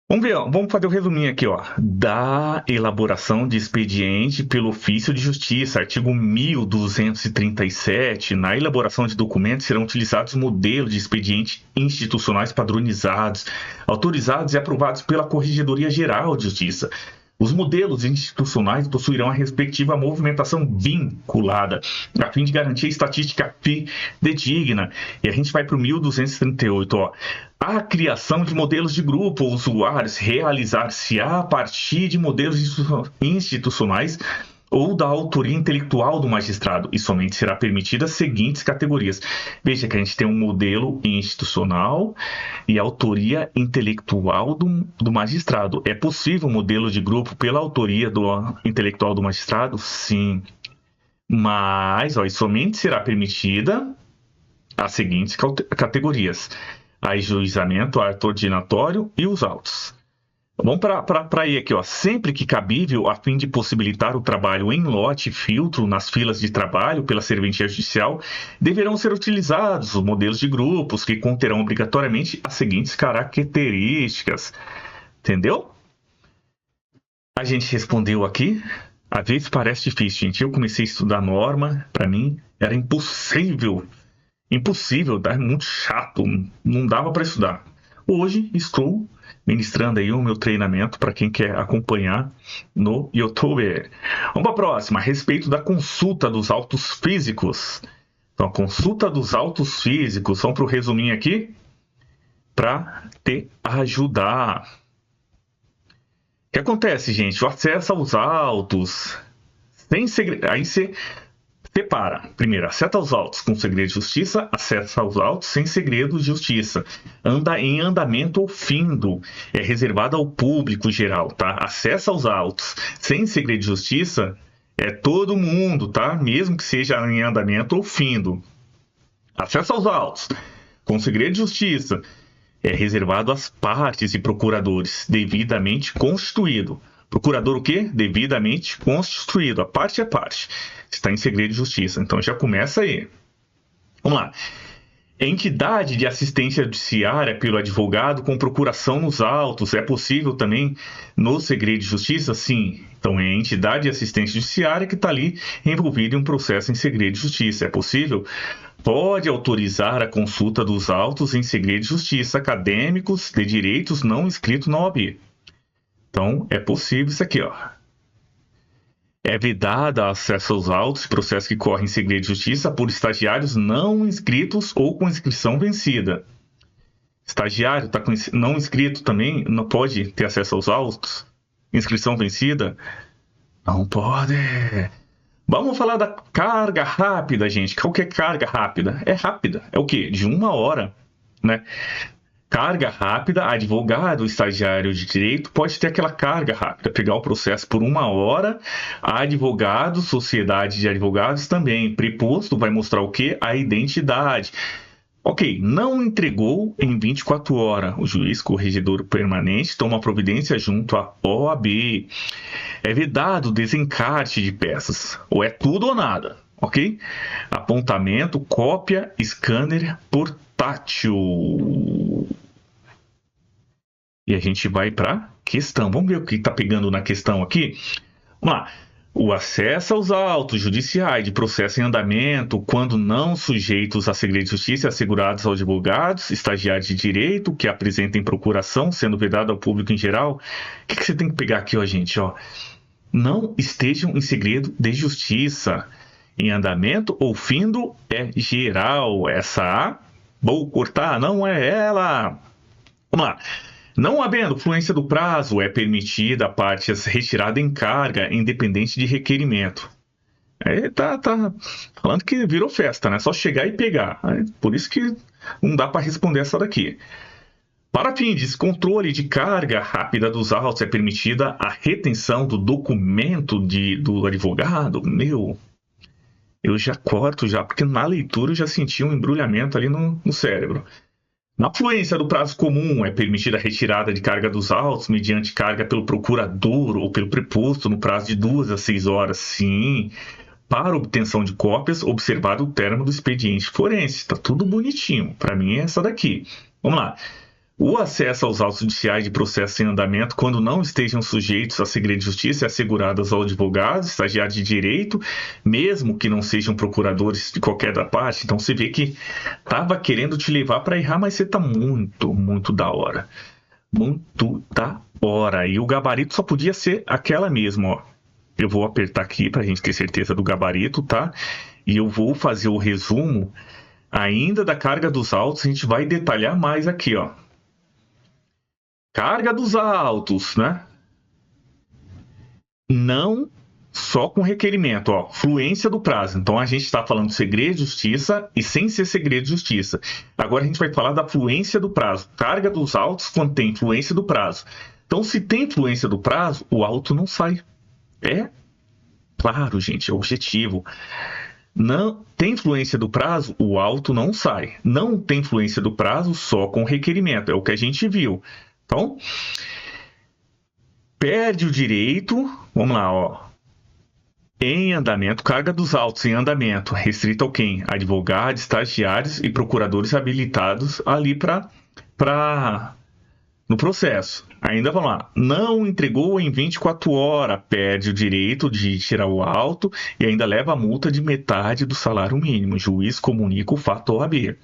Speaker 1: Vamos ver, ó, vamos fazer o resuminho aqui, ó. Da elaboração de expediente pelo ofício de justiça, artigo 1237. Na elaboração de documentos serão utilizados modelos de expediente institucionais padronizados, autorizados e aprovados pela Corregedoria Geral de Justiça. Os modelos institucionais possuirão a respectiva movimentação vinculada, a fim de garantir estatística fidedigna. E a gente vai para o 1238, ó. A criação de modelos de grupo ou usuários realizar-se-á a partir de modelos institucionais ou da autoria intelectual do magistrado, e somente será permitida as seguintes categorias. Veja que a gente tem um modelo institucional e autoria intelectual do magistrado. É possível um modelo de grupo pela autoria intelectual do magistrado? Sim. Mas, ó, e somente será permitida as seguintes categorias: ajuizamento, ato ordinatório e os autos. Vamos para aí aqui, ó. Sempre que cabível, a fim de possibilitar o trabalho em lote e filtro nas filas de trabalho pela serventia judicial, deverão ser utilizados os modelos de grupos que conterão obrigatoriamente as seguintes características. Entendeu? A gente respondeu aqui. Às vezes parece difícil, gente. Eu comecei a estudar norma, para mim era impossível. Impossível, tá? Muito chato, não dava para estudar. Hoje estou ministrando aí o meu treinamento para quem quer acompanhar no YouTube. Vamos para a próxima, a respeito da consulta dos autos físicos. Então, a consulta dos autos físicos, vamos para o resuminho aqui, para te ajudar. O que acontece, gente? O acesso aos autos, sem segredo, aí você separa. Primeiro, acesso aos autos com segredo de justiça, acesso aos autos sem segredo de justiça. Anda em andamento ou findo. É reservado ao público geral, tá? Acesso aos autos sem segredo de justiça é todo mundo, tá? Mesmo que seja em andamento ou findo. Acesso aos autos com segredo de justiça é reservado às partes e procuradores, devidamente constituído. Procurador o quê? Devidamente constituído. A parte é parte. Está em segredo de justiça. Então já começa aí. Vamos lá. Entidade de assistência judiciária pelo advogado com procuração nos autos. É possível também no segredo de justiça? Sim. Então é entidade de assistência judiciária que está ali envolvida em um processo em segredo de justiça. É possível? Pode autorizar a consulta dos autos em segredo de justiça acadêmicos de direitos não inscritos na OAB. Então, é possível isso aqui, ó. É vedada acesso aos autos e processos que correm em segredo de justiça por estagiários não inscritos ou com inscrição vencida. Estagiário está não inscrito também não pode ter acesso aos autos? Inscrição vencida? Não pode. Vamos falar da carga rápida, gente. Qual que é carga rápida? É rápida. É o quê? De 1 hora, né? Carga rápida, advogado, estagiário de direito pode ter aquela carga rápida, pegar o processo por 1 hora, advogado, sociedade de advogados também, preposto vai mostrar o quê? A identidade. Ok, não entregou em 24 horas, o juiz corregedor permanente toma providência junto à OAB. É vedado desencarte de peças, ou é tudo ou nada, ok? Apontamento, cópia, scanner, portátil. E a gente vai para questão. Vamos ver o que está pegando na questão aqui? Vamos lá. O acesso aos autos judiciais de processo em andamento, quando não sujeitos a segredo de justiça, assegurados aos advogados, estagiários de direito que apresentem procuração, sendo vedado ao público em geral. O que você tem que pegar aqui, ó, gente? Ó? Não estejam em segredo de justiça. Em andamento ou findo é geral. Essa A, vou cortar, não é ela. Vamos lá. Não havendo fluência do prazo, é permitida a parte retirada em carga, independente de requerimento. Tá falando que virou festa, né? Só chegar e pegar. Por isso que não dá para responder essa daqui. Para fins de controle de carga rápida dos autos, é permitida a retenção do documento do advogado. Eu já corto, porque na leitura eu já senti um embrulhamento ali no cérebro. Na fluência do prazo comum, é permitida a retirada de carga dos autos mediante carga pelo procurador ou pelo preposto no prazo de 2 a 6 horas, sim, para obtenção de cópias, observado o término do expediente forense. Está tudo bonitinho. Para mim é essa daqui. Vamos lá. O acesso aos autos judiciais de processo em andamento, quando não estejam sujeitos a segredo de justiça, é assegurado aos advogados, estagiários de direito, mesmo que não sejam procuradores de qualquer da parte. Então você vê que estava querendo te levar para errar, mas você está muito, muito da hora. Muito da hora. E o gabarito só podia ser aquela mesma, ó. Eu vou apertar aqui para a gente ter certeza do gabarito, tá? E eu vou fazer o resumo ainda da carga dos autos. A gente vai detalhar mais aqui, ó. Carga dos autos, né? Não só com requerimento, ó. Fluência do prazo. Então a gente está falando de segredo de justiça e sem ser segredo de justiça. Agora a gente vai falar da fluência do prazo. Carga dos autos quando tem fluência do prazo. Então, se tem fluência do prazo, o auto não sai. É claro, gente, é objetivo. Não tem fluência do prazo, o auto não sai. Não tem fluência do prazo, só com requerimento. É o que a gente viu. Então, perde o direito, vamos lá, ó. Em andamento, carga dos autos em andamento, restrita ao quem? Advogados, estagiários e procuradores habilitados ali no processo. Ainda vamos lá. Não entregou em 24 horas, perde o direito de tirar o auto e ainda leva a multa de metade do salário mínimo. O juiz comunica o fato ao OAB.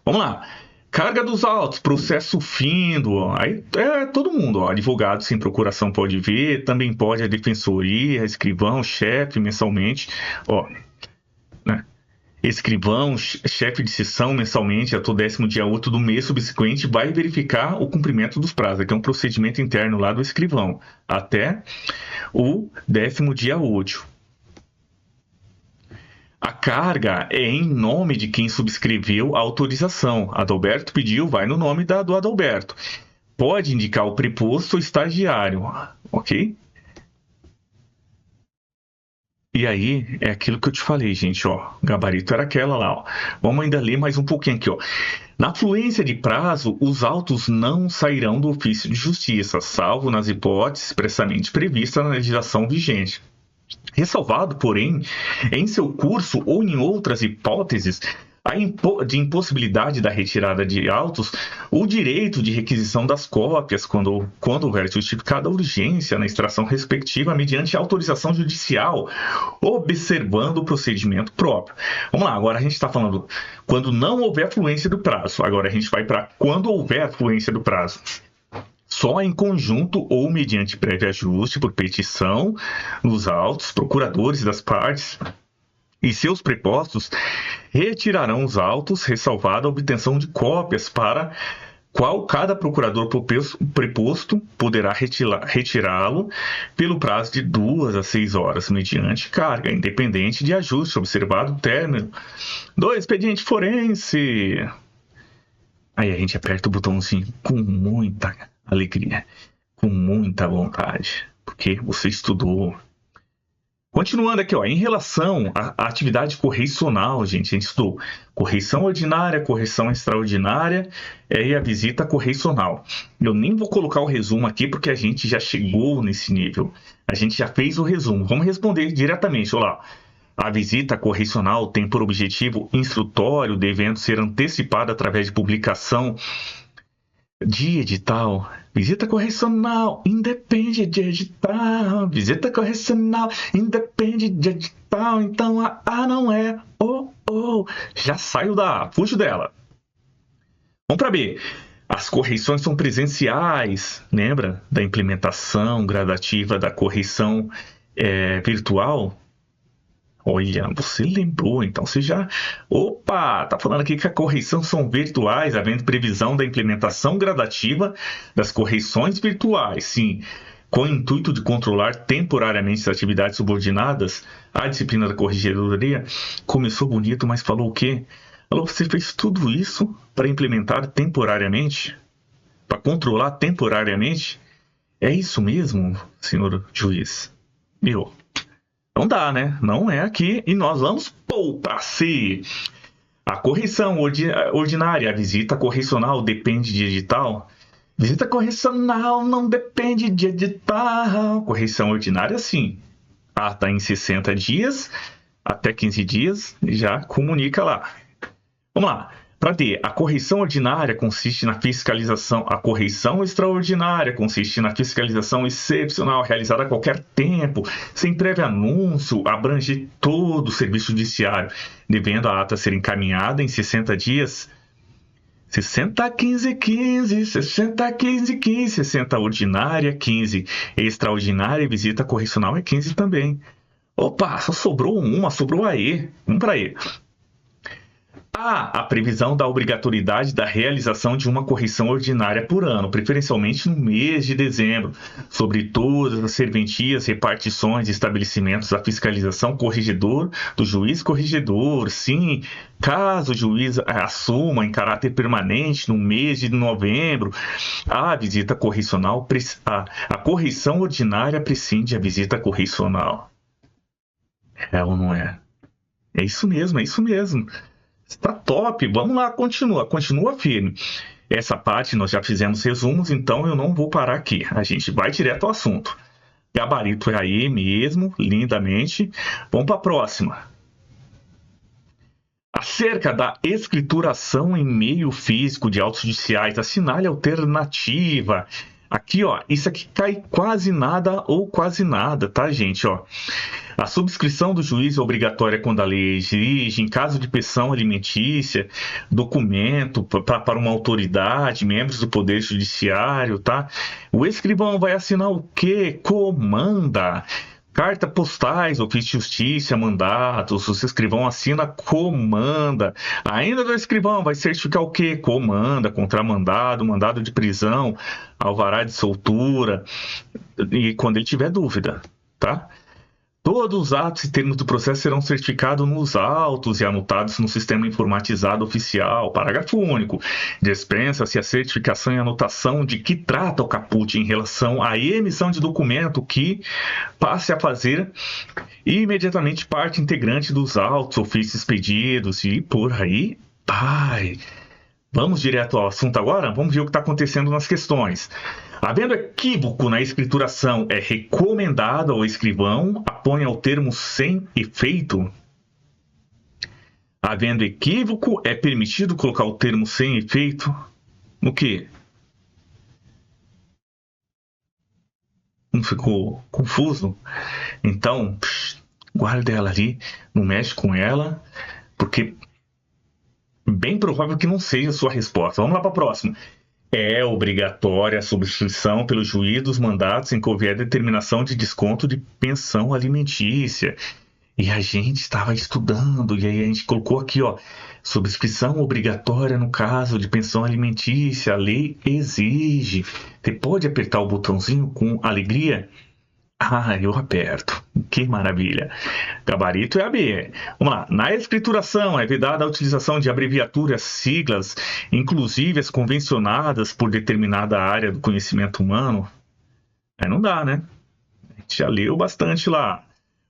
Speaker 1: Vamos lá. Carga dos autos, processo findo, ó. Aí é todo mundo, ó. Advogado sem procuração pode ver, também pode a defensoria, escrivão, chefe mensalmente, ó, né? Escrivão, chefe de sessão mensalmente, até o 10º dia útil do mês subsequente, vai verificar o cumprimento dos prazos. Aqui é um procedimento interno lá do escrivão, até o 10º dia útil. A carga é em nome de quem subscreveu a autorização. Adalberto pediu, vai no nome do Adalberto. Pode indicar o preposto ou estagiário, ok? E aí, é aquilo que eu te falei, gente, ó. O gabarito era aquela lá, ó. Vamos ainda ler mais um pouquinho aqui, ó. Na fluência de prazo, os autos não sairão do ofício de justiça, salvo nas hipóteses expressamente previstas na legislação vigente. Ressalvado, porém, em seu curso ou em outras hipóteses, de impossibilidade da retirada de autos, o direito de requisição das cópias, quando houver justificada a urgência na extração respectiva, mediante autorização judicial, observando o procedimento próprio. Vamos lá, agora a gente está falando quando não houver fluência do prazo. Agora a gente vai para quando houver fluência do prazo. Só em conjunto ou mediante prévio ajuste por petição nos autos, procuradores das partes e seus prepostos retirarão os autos, ressalvada a obtenção de cópias para qual cada procurador preposto poderá retirá-lo pelo prazo de 2 a 6 horas, mediante carga, independente de ajuste, observado o término do expediente forense. Aí a gente aperta o botãozinho com muita alegria, com muita vontade, porque você estudou. Continuando aqui, ó, em relação à atividade correicional, gente, a gente estudou correição ordinária, correição extraordinária e a visita correicional. Eu nem vou colocar o resumo aqui porque a gente já chegou nesse nível. A gente já fez o resumo. Vamos responder diretamente. Olha lá. A visita correicional tem por objetivo instrutório, devendo ser antecipada através de publicação de edital. Visita correcional independe de edital. Visita correcional independe de edital. Então a A não é. Já saio da A, fujo dela. Vamos para B. As correições são presenciais. Lembra da implementação gradativa da correição virtual? Olha, você lembrou, então você já... Opa, tá falando aqui que a correição são virtuais, havendo previsão da implementação gradativa das correições virtuais, sim, com o intuito de controlar temporariamente as atividades subordinadas à disciplina da corregedoria. Começou bonito, mas falou o quê? Falou, você fez tudo isso para implementar temporariamente? Para controlar temporariamente? É isso mesmo, senhor juiz? Não dá, né? Não é aqui. E nós vamos para C. A correção ordinária, a visita correcional depende de edital? Visita correcional não depende de edital. Correção ordinária, sim. Ata em 60 dias, até 15 dias, já comunica lá. Vamos lá. Para D, a correção ordinária consiste na fiscalização. A correção extraordinária consiste na fiscalização excepcional realizada a qualquer tempo, sem prévio anúncio, abrange todo o serviço judiciário, devendo a ata ser encaminhada em 60 dias. 60, 15, 15, 60, 15, 15, 60 ordinária, 15 extraordinária e visita correcional é 15 também. Opa, só sobrou uma, sobrou a E. Vamos para E. A previsão da obrigatoriedade da realização de uma correção ordinária por ano, preferencialmente no mês de dezembro, sobre todas as serventias, repartições e estabelecimentos da fiscalização corregedor do juiz corregedor. Sim, caso o juiz assuma em caráter permanente no mês de novembro a visita correcional, a correção ordinária prescinde a visita correcional. É ou não é? É isso mesmo, é isso mesmo. Está top, vamos lá, continua firme. Essa parte nós já fizemos resumos, então eu não vou parar aqui. A gente vai direto ao assunto. Gabarito é aí mesmo, lindamente. Vamos para a próxima. Acerca da escrituração em meio físico de autos judiciais, assinale a alternativa. Aqui, ó, isso aqui cai quase nada ou quase nada, tá, gente? Ó, a subscrição do juiz é obrigatória quando a lei exige, em caso de pensão alimentícia, documento para uma autoridade, membros do Poder Judiciário, tá? O escrivão vai assinar o quê? Comanda. Carta postais, ofício de justiça, mandatos, o escrivão assina, comanda. Ainda do escrivão vai certificar o quê? Comanda, contramandado, mandado de prisão, alvará de soltura, e quando ele tiver dúvida, tá? Todos os atos e termos do processo serão certificados nos autos e anotados no sistema informatizado oficial. Parágrafo único. Dispensa-se a certificação e anotação de que trata o caput em relação à emissão de documento que passe a fazer imediatamente parte integrante dos autos, ofícios pedidos e por aí vai. Vamos direto ao assunto agora? Vamos ver o que está acontecendo nas questões. Havendo equívoco na escrituração, é recomendado ao escrivão aponha o termo sem efeito. Havendo equívoco, é permitido colocar o termo sem efeito no quê? Não ficou confuso? Então, guarda ela ali, não mexe com ela, porque bem provável que não seja a sua resposta. Vamos lá para a próxima. É obrigatória a subscrição pelo juiz dos mandatos em que houver determinação de desconto de pensão alimentícia. E a gente estava estudando, e aí a gente colocou aqui, ó, subscrição obrigatória no caso de pensão alimentícia, a lei exige. Você pode apertar o botãozinho com alegria? Ah, eu aperto. Que maravilha. Gabarito é a B. Vamos lá. Na escrituração é vedada a utilização de abreviaturas, siglas, inclusive as convencionadas por determinada área do conhecimento humano. Aí não dá, né? A gente já leu bastante lá.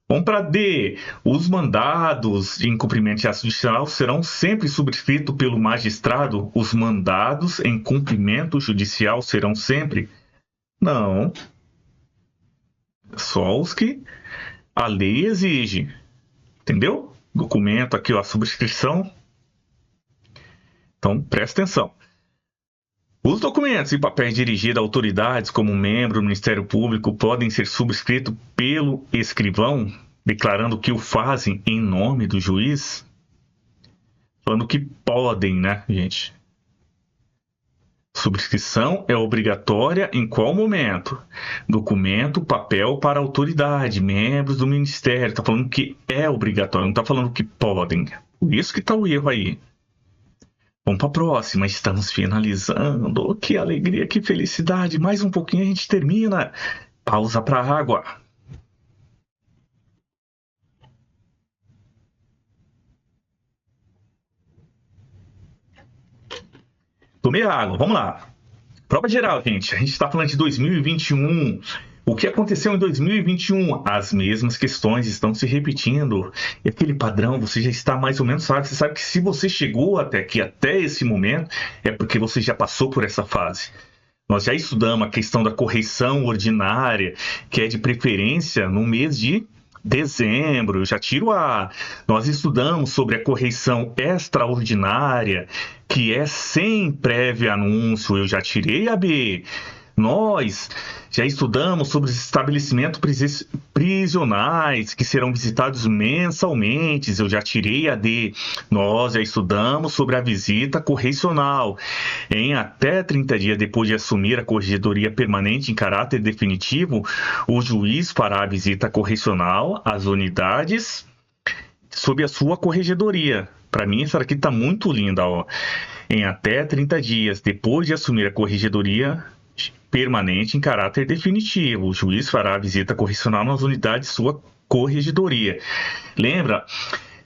Speaker 1: Vamos para D. Os mandados de incumprimento de ato judicial serão sempre subscritos pelo magistrado. Os mandados em cumprimento judicial serão sempre? Não. Só os que a lei exige. Entendeu? Documento aqui, ó, a subscrição. Então, presta atenção. Os documentos e papéis dirigidos a autoridades como membro do Ministério Público podem ser subscritos pelo escrivão, declarando que o fazem em nome do juiz. Falando que podem, né, gente? Subscrição é obrigatória em qual momento? Documento, papel para autoridade, membros do Ministério. Está falando que é obrigatório, não está falando que podem. Por isso que está o erro aí. Vamos para a próxima. Estamos finalizando. Que alegria, que felicidade. Mais um pouquinho a gente termina. Pausa para a água. Tomei água, vamos lá. Prova geral, gente. A gente está falando de 2021. O que aconteceu em 2021? As mesmas questões estão se repetindo. E aquele padrão, você já está mais ou menos sabe. Você sabe que se você chegou até aqui, até esse momento, é porque você já passou por essa fase. Nós já estudamos a questão da correção ordinária, que é de preferência no mês de dezembro. Eu já tiro a. Nós estudamos sobre a correção extraordinária, que é sem prévio anúncio. Eu já tirei a B. Nós já estudamos sobre os estabelecimentos prisionais que serão visitados mensalmente. Eu já tirei a D. Nós já estudamos sobre a visita correcional. Em até 30 dias depois de assumir a corregedoria permanente em caráter definitivo, o juiz fará a visita correcional às unidades sob a sua corregedoria. Para mim, essa daqui está muito linda. Ó. Em até 30 dias depois de assumir a corregedoria permanente em caráter definitivo. O juiz fará a visita correcional nas unidades de sua corregedoria. Lembra?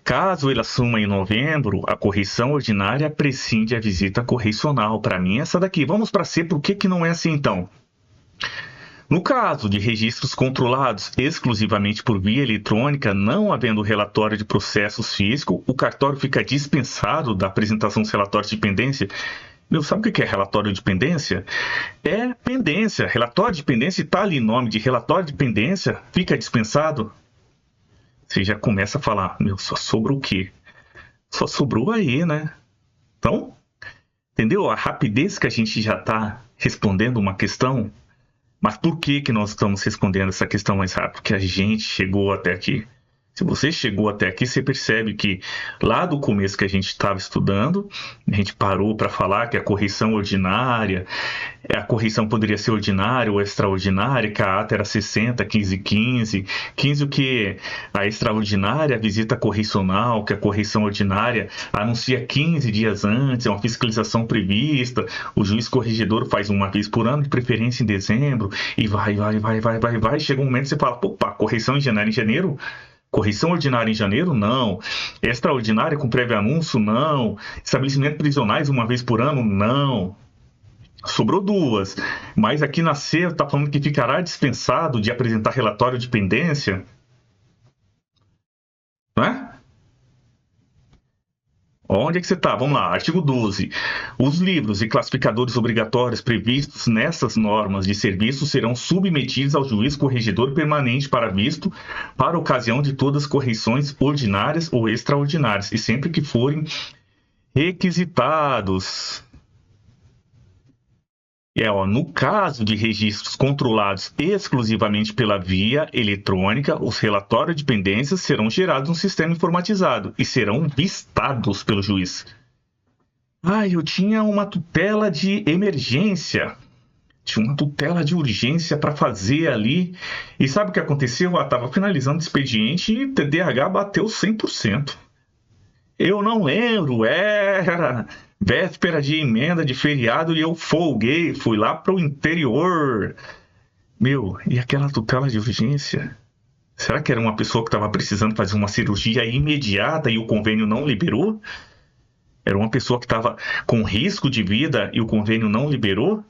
Speaker 1: Caso ele assuma em novembro, a correção ordinária prescinde a visita correcional. Para mim, essa daqui. Vamos para C. Por que não é assim, então? No caso de registros controlados exclusivamente por via eletrônica, não havendo relatório de processos físico, o cartório fica dispensado da apresentação dos relatórios de pendência. Sabe o que é relatório de pendência? É pendência. Relatório de pendência, está ali nome de relatório de pendência, fica dispensado. Você já começa a falar, só sobrou o quê? Só sobrou aí, né? Então, entendeu? A rapidez que a gente já está respondendo uma questão. Mas por que nós estamos respondendo essa questão mais rápido? Porque a gente chegou até aqui. Se você chegou até aqui, você percebe que lá do começo que a gente estava estudando, a gente parou para falar que a correção ordinária, a correção poderia ser ordinária ou extraordinária, que a ata era 60, 15, 15. 15 o que? A extraordinária, a visita correcional, que a correção ordinária anuncia 15 dias antes, é uma fiscalização prevista, o juiz corregedor faz uma vez por ano, de preferência em dezembro, e vai. Chega um momento que você fala, opa, correção em janeiro? Correção ordinária em janeiro? Não. Extraordinária com prévio anúncio? Não. Estabelecimentos prisionais uma vez por ano? Não. Sobrou duas. Mas aqui na C está falando que ficará dispensado de apresentar relatório de pendência. Não é? Onde é que você está? Vamos lá, artigo 12. Os livros e classificadores obrigatórios previstos nessas normas de serviço serão submetidos ao juiz corregedor permanente para visto para ocasião de todas as correções ordinárias ou extraordinárias, e sempre que forem requisitados. No caso de registros controlados exclusivamente pela via eletrônica, os relatórios de pendências serão gerados no sistema informatizado e serão vistados pelo juiz. Eu tinha uma tutela de emergência, tinha uma tutela de urgência para fazer ali, e sabe o que aconteceu? Estava finalizando o expediente e TDAH bateu 100%. Eu não lembro, era véspera de emenda de feriado e eu folguei, fui lá para o interior. E aquela tutela de urgência? Será que era uma pessoa que estava precisando fazer uma cirurgia imediata e o convênio não liberou? Era uma pessoa que estava com risco de vida e o convênio não liberou?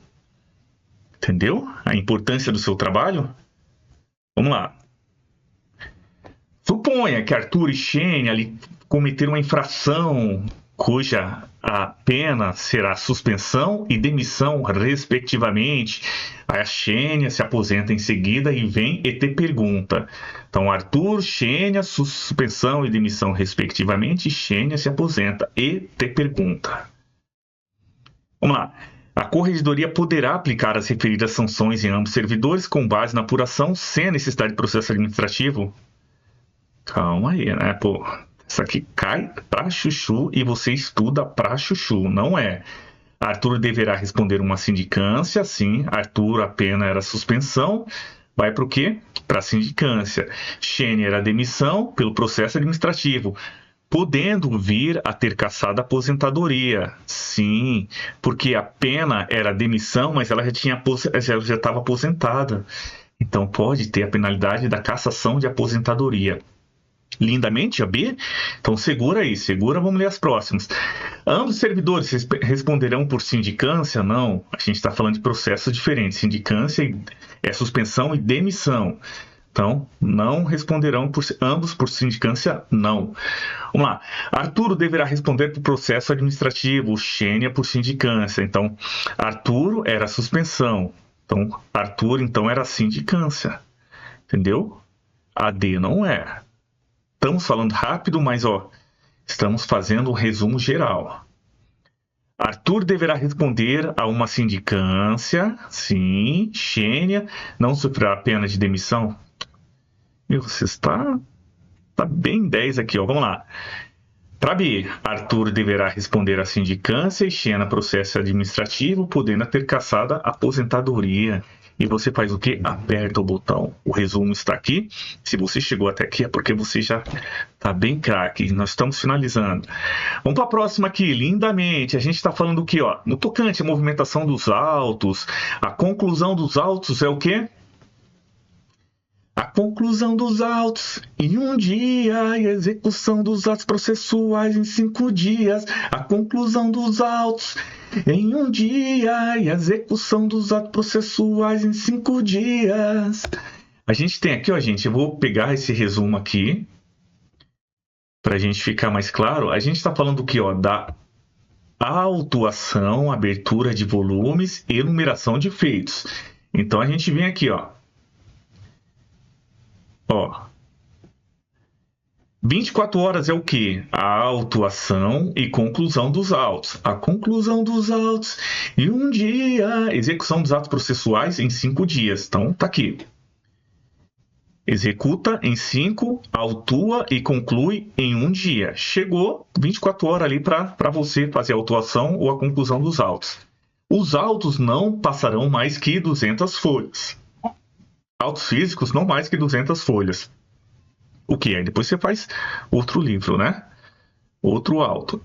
Speaker 1: Entendeu? A importância do seu trabalho? Vamos lá. Suponha que Arthur e Xênia ali cometeram uma infração cuja a pena será suspensão e demissão, respectivamente. A Xênia se aposenta em seguida e vem e te pergunta. Então, Arthur, Xênia, suspensão e demissão, respectivamente. Xênia se aposenta e te pergunta. Vamos lá. A Corregedoria poderá aplicar as referidas sanções em ambos servidores com base na apuração sem a necessidade de processo administrativo? Calma aí, né? Isso aqui cai pra chuchu e você estuda pra chuchu, não é? Arthur deverá responder uma sindicância, sim. Arthur, a pena era suspensão. Vai para o quê? Para a sindicância. Xênia era demissão pelo processo administrativo, podendo vir a ter cassado a aposentadoria. Sim, porque a pena era demissão, mas ela já estava aposentada. Então pode ter a penalidade da cassação de aposentadoria. Lindamente, a B? Então segura aí, segura, vamos ler as próximas. Ambos os servidores responderão por sindicância? Não, a gente está falando de processos diferentes. Sindicância é suspensão e demissão. Então, não responderão ambos por sindicância, não. Vamos lá. Arturo deverá responder por processo administrativo, Xênia por sindicância. Então, Arturo era suspensão. Então, Arthur, então, era sindicância. Entendeu? A D não é. Estamos falando rápido, mas estamos fazendo um resumo geral. Arthur deverá responder a uma sindicância, sim, Xênia, não sofrerá pena de demissão. Você está bem 10 aqui, vamos lá. Para B, Arthur deverá responder à sindicância e Xênia processo administrativo, podendo ter cassado a aposentadoria. E você faz o quê? Aperta o botão. O resumo está aqui. Se você chegou até aqui é porque você já está bem craque. Nós estamos finalizando. Vamos para a próxima aqui. Lindamente. A gente está falando o quê? No tocante à movimentação dos autos. A conclusão dos autos é o quê? A conclusão dos autos em 1 dia e a execução dos atos processuais em 5 dias. A conclusão dos autos em 1 dia e a execução dos atos processuais em 5 dias. A gente tem aqui, gente, eu vou pegar esse resumo aqui para a gente ficar mais claro. A gente está falando aqui, da autuação, abertura de volumes e numeração de feitos. Então a gente vem aqui, 24 horas é o quê? A autuação e conclusão dos autos. A conclusão dos autos em 1 dia. Execução dos atos processuais em 5 dias. Então, tá aqui. Executa em 5, autua e conclui em 1 dia. Chegou 24 horas ali para você fazer a autuação ou a conclusão dos autos. Os autos não passarão mais que 200 folhas. Autos físicos não mais que 200 folhas. O que? Aí depois você faz outro livro, né? Outro auto.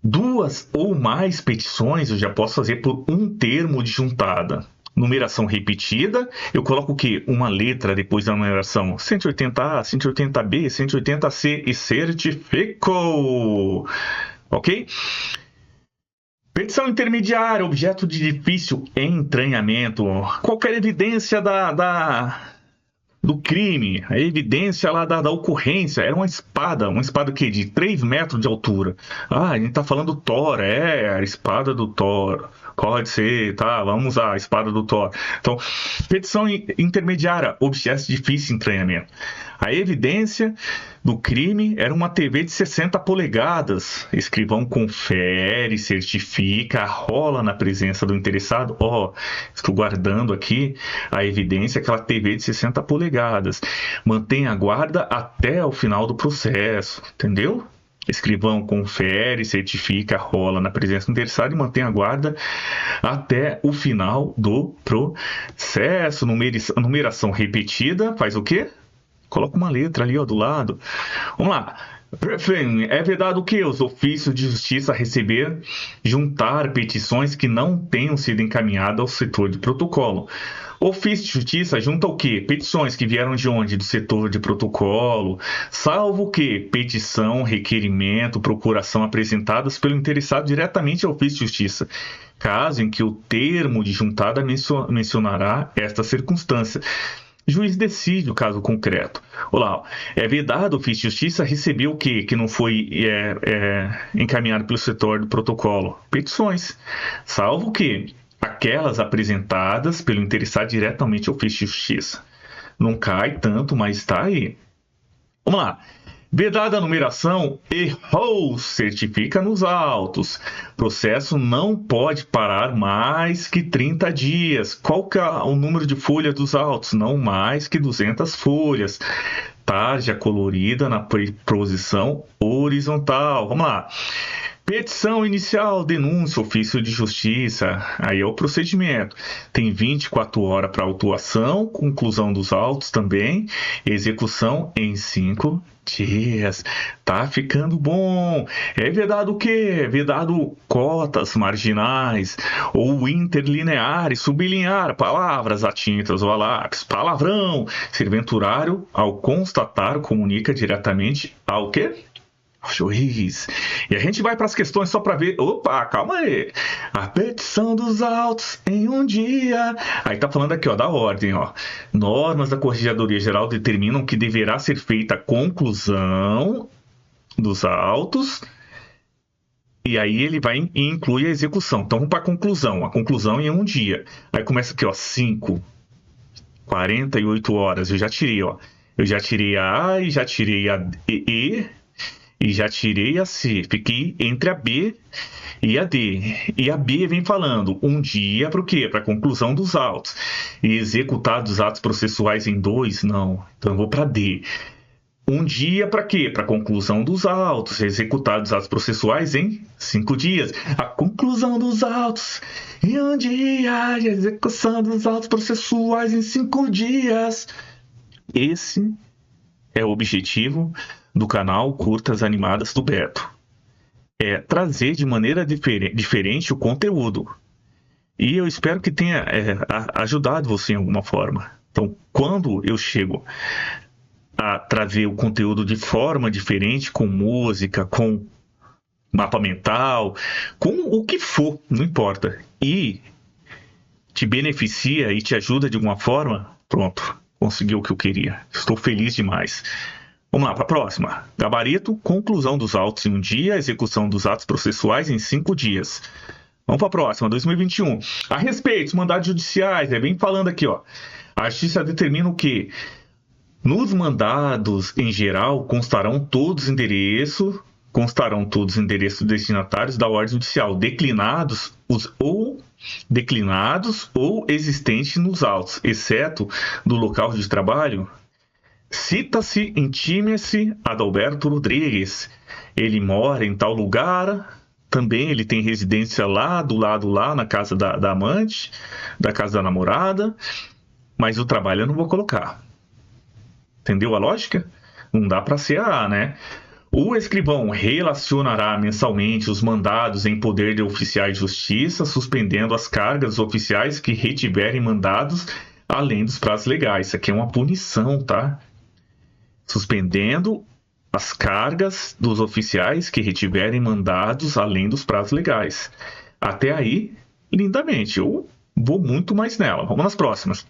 Speaker 1: 2 ou mais petições eu já posso fazer por um termo de juntada. Numeração repetida, eu coloco o quê? Uma letra depois da numeração. 180A, 180B, 180C e certificou. Ok? Petição intermediária, objeto de difícil entranhamento. Qualquer evidência do crime, a evidência lá da ocorrência, era uma espada que de 3 metros de altura. A gente tá falando Thor, a espada do Thor. Pode ser, tá? Vamos usar a espada do Thor. Então, petição intermediária, objeto de difícil entranhamento. A evidência do crime era uma TV de 60 polegadas. Escrivão confere, certifica, rola na presença do interessado. Estou guardando aqui a evidência, aquela TV de 60 polegadas. Mantém a guarda até o final do processo, entendeu? Escrivão confere, certifica, rola na presença do interessado e mantém a guarda até o final do processo. Numeração repetida, faz o quê? Coloca uma letra ali do lado. Vamos lá. É vedado o quê? Os ofícios de justiça receber, juntar petições que não tenham sido encaminhadas ao setor de protocolo. Ofício de justiça junta o quê? Petições que vieram de onde? Do setor de protocolo, salvo o quê? Petição, requerimento, procuração apresentadas pelo interessado diretamente ao ofício de justiça, caso em que o termo de juntada mencionará esta circunstância. Juiz decide o caso concreto. Olá, é vedado o ofício de justiça receber o quê? Que não foi encaminhado pelo setor do protocolo? Petições, salvo o quê? Aquelas apresentadas pelo interessado diretamente ao ofício de justiça. Não cai tanto, mas está aí. Vamos lá. Vedada a numeração, errou, certifica nos autos. Processo não pode parar mais que 30 dias. Qual que é o número de folhas dos autos? Não mais que 200 folhas. Tarja colorida na posição horizontal. Vamos lá. Petição inicial, denúncia, ofício de justiça. Aí é o procedimento. Tem 24 horas para autuação, conclusão dos autos também, execução em 5 dias. Tá ficando bom. É vedado o quê? É vedado cotas marginais ou interlinear e sublinear palavras atintas ou a lápis. Palavrão. Serventurário, ao constatar, comunica diretamente ao quê? Juiz. E a gente vai para as questões só para ver. Opa, calma aí. A petição dos autos em um dia. Aí tá falando aqui, ó, da ordem, ó. Normas da Corregedoria Geral determinam que deverá ser feita a conclusão dos autos. E aí ele vai e inclui a execução. Então vamos para a conclusão. A conclusão em um dia. Aí começa aqui, ó, 5, 48 horas. Eu já tirei, ó. Eu já tirei a A e já tirei a E. E já tirei a C, fiquei entre a B e a D. E a B vem falando um dia para o quê? Para a conclusão dos autos. E executados os atos processuais em 2? Não. Então eu vou para D. Um dia para quê? Para a conclusão dos autos. Executados os atos processuais em 5 dias. A conclusão dos autos em um dia. E a execução dos autos processuais em 5 dias. Esse é o objetivo do canal Curtas Animadas do Beto. É trazer de maneira diferente o conteúdo. E eu espero que tenha ajudado você em alguma forma. Então, quando eu chego a trazer o conteúdo de forma diferente, com música, com mapa mental, com o que for, não importa, e te beneficia e te ajuda de alguma forma, pronto, consegui o que eu queria. Estou feliz demais. Vamos lá para a próxima. Gabarito, conclusão dos autos em um dia, execução dos atos processuais em 5 dias. Vamos para a próxima, 2021. A respeito dos mandados judiciais, vem falando aqui, ó. A Justiça determina o quê? Nos mandados, em geral, constarão todos os endereços destinatários da ordem judicial, declinados ou existentes nos autos, exceto do local de trabalho. Cita-se, intime-se Adalberto Rodrigues. Ele mora em tal lugar. Também ele tem residência lá, do lado lá, na casa da amante, da casa da namorada. Mas o trabalho eu não vou colocar. Entendeu a lógica? Não dá para ser a A, né? O escrivão relacionará mensalmente os mandados em poder de oficiais de justiça, suspendendo as cargas dos oficiais que retiverem mandados além dos prazos legais. Isso aqui é uma punição, tá? Suspendendo as cargas dos oficiais que retiverem mandados além dos prazos legais. Até aí, lindamente. Eu vou muito mais nela. Vamos nas próximas.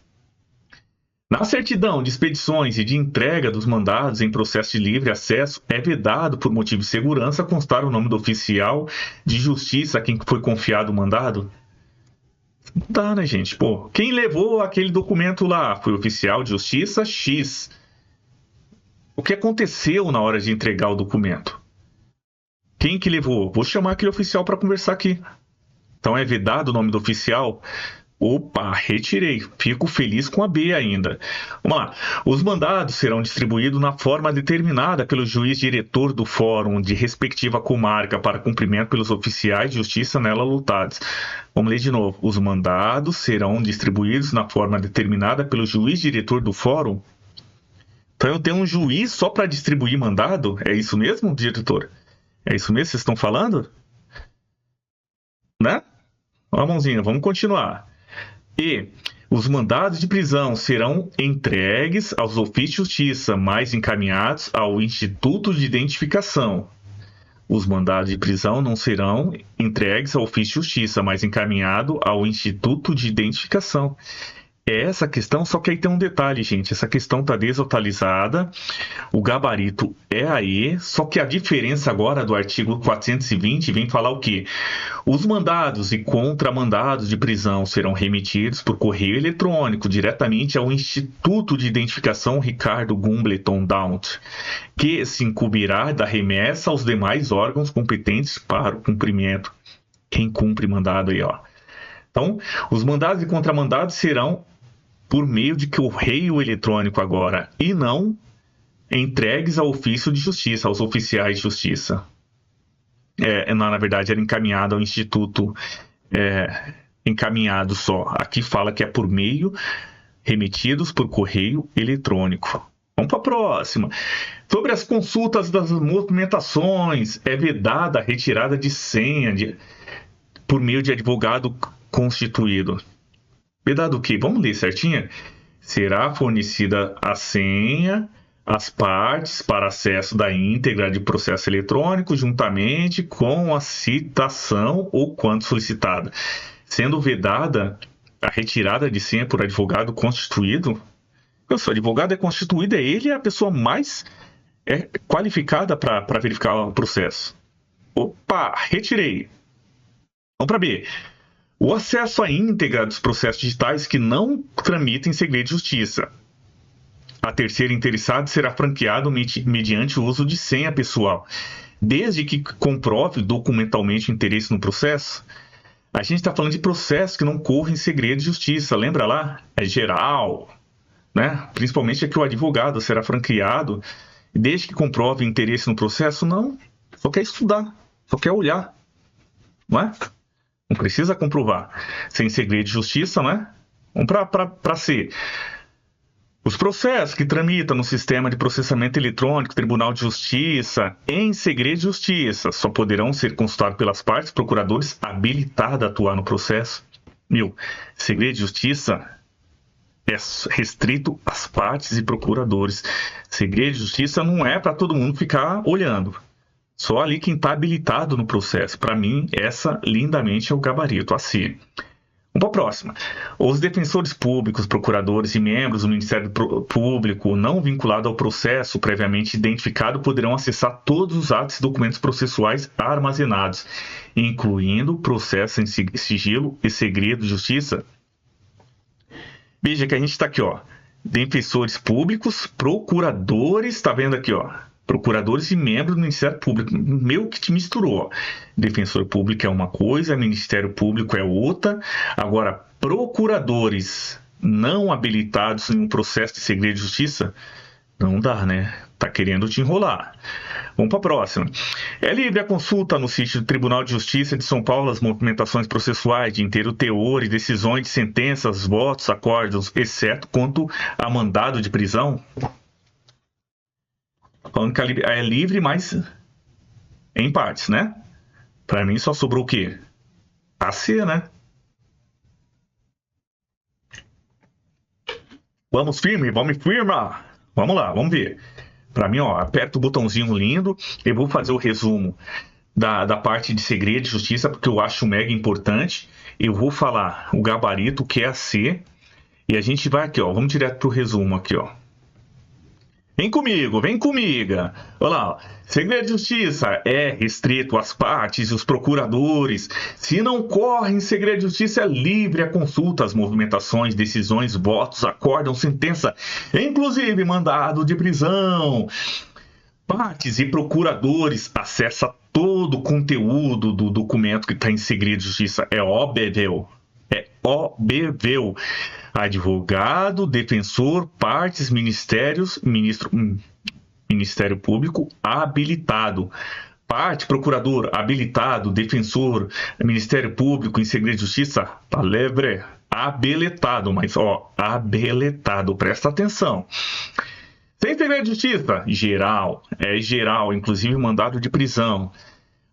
Speaker 1: Na certidão de expedições e de entrega dos mandados em processo de livre acesso, é vedado, por motivo de segurança, constar o nome do oficial de justiça a quem foi confiado o mandado? Não dá, né, gente? Pô, quem levou aquele documento lá foi o oficial de justiça X. O que aconteceu na hora de entregar o documento? Quem que levou? Vou chamar aquele oficial para conversar aqui. Então é vedado o nome do oficial? Opa, retirei. Fico feliz com a B ainda. Vamos lá. Os mandados serão distribuídos na forma determinada pelo juiz diretor do fórum de respectiva comarca para cumprimento pelos oficiais de justiça nela lutados. Vamos ler de novo. Os mandados serão distribuídos na forma determinada pelo juiz diretor do fórum. Então eu tenho um juiz só para distribuir mandado? É isso mesmo, diretor? É isso mesmo que vocês estão falando? Né? Ó, mãozinha, vamos continuar. E os mandados de prisão serão entregues aos ofícios de justiça, mais encaminhados ao Instituto de Identificação. Os mandados de prisão não serão entregues ao ofício de justiça, mas encaminhado ao Instituto de Identificação. É essa questão, só que aí tem um detalhe, gente. Essa questão está desatualizada, o gabarito é aí, só que a diferença agora do artigo 420 vem falar o quê? Os mandados e contramandados de prisão serão remetidos por correio eletrônico diretamente ao Instituto de Identificação Ricardo Gumbleton Daunt, que se incumbirá da remessa aos demais órgãos competentes para o cumprimento. Quem cumpre mandado aí, ó. Então, os mandados e contramandados serão por meio de correio eletrônico agora, e não entregues ao ofício de justiça, aos oficiais de justiça. Na verdade, era encaminhado ao Instituto, encaminhado só. Aqui fala que é por meio, remetidos por correio eletrônico. Vamos para a próxima. Sobre as consultas das movimentações, é vedada a retirada de senha por meio de advogado constituído. Vedado o quê? Vamos ler certinho? Será fornecida a senha às partes para acesso da íntegra de processo eletrônico, juntamente com a citação ou quando solicitada. Sendo vedada a retirada de senha por advogado constituído. Se o advogado é constituído, ele é a pessoa mais qualificada para verificar o processo. Opa, retirei. Vamos para B. O acesso à íntegra dos processos digitais que não tramitem segredo de justiça. A terceira interessada será franqueado mediante o uso de senha pessoal, desde que comprove documentalmente o interesse no processo. A gente está falando de processos que não correm segredo de justiça, lembra lá? É geral, né? Principalmente é que o advogado será franqueado, desde que comprove o interesse no processo, não, só quer estudar, só quer olhar, não é? Não precisa comprovar. Sem segredo de justiça, não é? Vamos para C. Os processos que tramitam no sistema de processamento eletrônico, Tribunal de Justiça, em segredo de justiça, só poderão ser consultados pelas partes procuradores habilitados a atuar no processo. Segredo de justiça é restrito às partes e procuradores. Segredo de justiça não é para todo mundo ficar olhando. Só ali quem está habilitado no processo. Para mim, essa lindamente é o gabarito, assim. Vamos para a próxima. Os defensores públicos, procuradores e membros do Ministério Público não vinculados ao processo previamente identificado poderão acessar todos os atos e documentos processuais armazenados, incluindo processo em sigilo e segredo de justiça. Veja que a gente está aqui, ó. Defensores públicos, procuradores, tá vendo aqui, ó. Procuradores e membros do Ministério Público. Meu que te misturou. Defensor público é uma coisa, Ministério Público é outra. Agora, procuradores não habilitados em um processo de segredo de justiça, não dá, né? Tá querendo te enrolar. Vamos para a próxima. É livre a consulta no sítio do Tribunal de Justiça de São Paulo as movimentações processuais de inteiro teor e decisões de sentenças, votos, acordos, exceto quanto a mandado de prisão. Falando que é livre, mas em partes, né? Para mim só sobrou o quê? A C, né? Vamos firme, vamos firma. Vamos lá, vamos ver. Para mim, ó, aperta o botãozinho lindo. Eu vou fazer o resumo da parte de segredo de justiça, porque eu acho mega importante. Eu vou falar o gabarito, que é a C. E a gente vai aqui, ó. Vamos direto pro resumo aqui, ó. Vem comigo, vem comigo. Olha lá, ó. Segredo de justiça é restrito às partes e os procuradores. Se não corre em segredo de justiça, é livre a consulta, as movimentações, decisões, votos, acórdão, sentença, inclusive mandado de prisão. Partes e procuradores acessam todo o conteúdo do documento que está em segredo de justiça. É óbvio. É óbvio. Advogado, defensor, partes, Ministério Público habilitado. Parte, procurador habilitado, defensor, Ministério Público em segredo de justiça, tá livre, habilitado, mas ó, habilitado, presta atenção. Sem segredo de justiça, geral, é geral, inclusive mandado de prisão.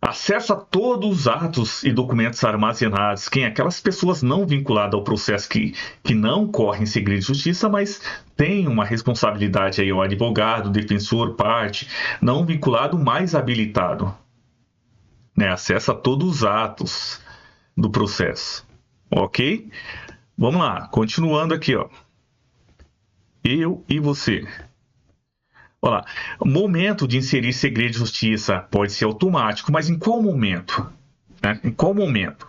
Speaker 1: Acesso a todos os atos e documentos armazenados. Quem? Aquelas pessoas não vinculadas ao processo que não correm segredo de justiça, mas tem uma responsabilidade aí, o advogado, defensor, parte, não vinculado, mas habilitado. Né? Acesso a todos os atos do processo. Ok? Vamos lá, continuando aqui, ó. Eu e você. Olha lá, momento de inserir segredo de justiça pode ser automático, mas em qual momento? Né? Em qual momento?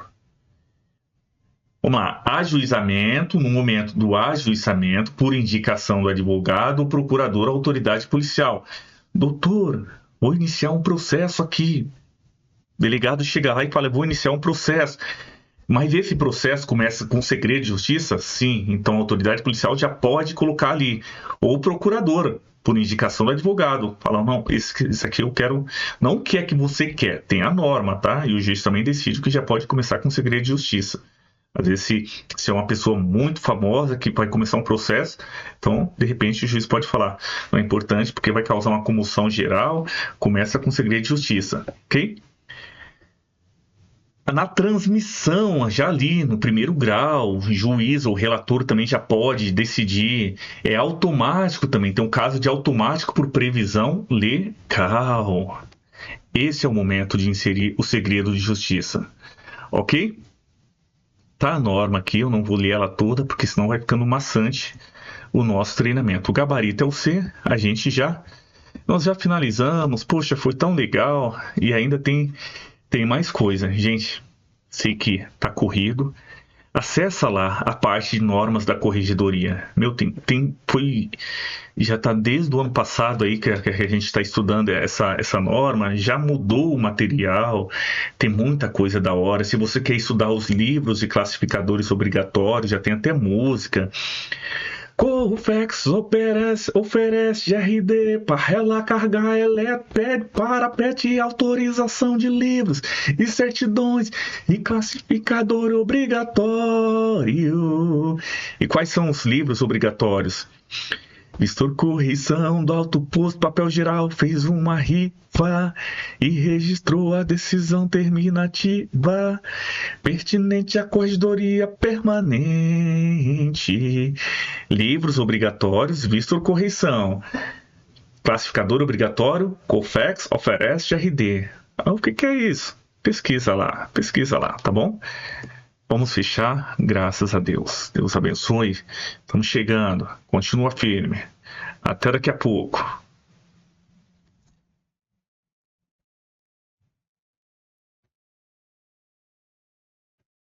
Speaker 1: Vamos lá, ajuizamento, no momento do ajuizamento, por indicação do advogado ou procurador ou autoridade policial. Doutor, vou iniciar um processo aqui. O delegado chega lá e fala, vou iniciar um processo. Mas esse processo começa com segredo de justiça? Sim. Então a autoridade policial já pode colocar ali. Ou procuradora, por indicação do advogado. Falar, não, isso aqui eu quero... Não o que é que você quer. Tem a norma, tá? E o juiz também decide que já pode começar com segredo de justiça. Às vezes, se é uma pessoa muito famosa que vai começar um processo, então, de repente, o juiz pode falar. Não é importante porque vai causar uma comoção geral, começa com segredo de justiça, ok? Na transmissão, já ali no primeiro grau, o juiz ou relator também já pode decidir. É automático também, tem um caso de automático por previsão legal. Esse é o momento de inserir o segredo de justiça, ok? Tá a norma aqui, eu não vou ler ela toda, porque senão vai ficando maçante o nosso treinamento. O gabarito é o C, nós já finalizamos, poxa, foi tão legal, e ainda tem mais coisa. Gente, sei que tá corrido, acessa lá a parte de normas da corregedoria. Meu, já está desde o ano passado aí que a gente está estudando essa norma, já mudou o material, tem muita coisa da hora. Se você quer estudar os livros e classificadores obrigatórios, já tem até música. Corrufex oferece GRD, parrela, carga, pede para pede autorização de livros e certidões e classificador obrigatório. E quais são os livros obrigatórios? Vistor Correição do Alto Posto Papel Geral fez uma rifa e registrou a decisão terminativa pertinente à corregedoria permanente. Livros obrigatórios, Vistor Correição. Classificador obrigatório, Corrufex oferece GRD. O que é isso? Pesquisa lá, tá bom? Vamos fechar, graças a Deus. Deus abençoe. Estamos chegando. Continua firme. Até daqui a pouco.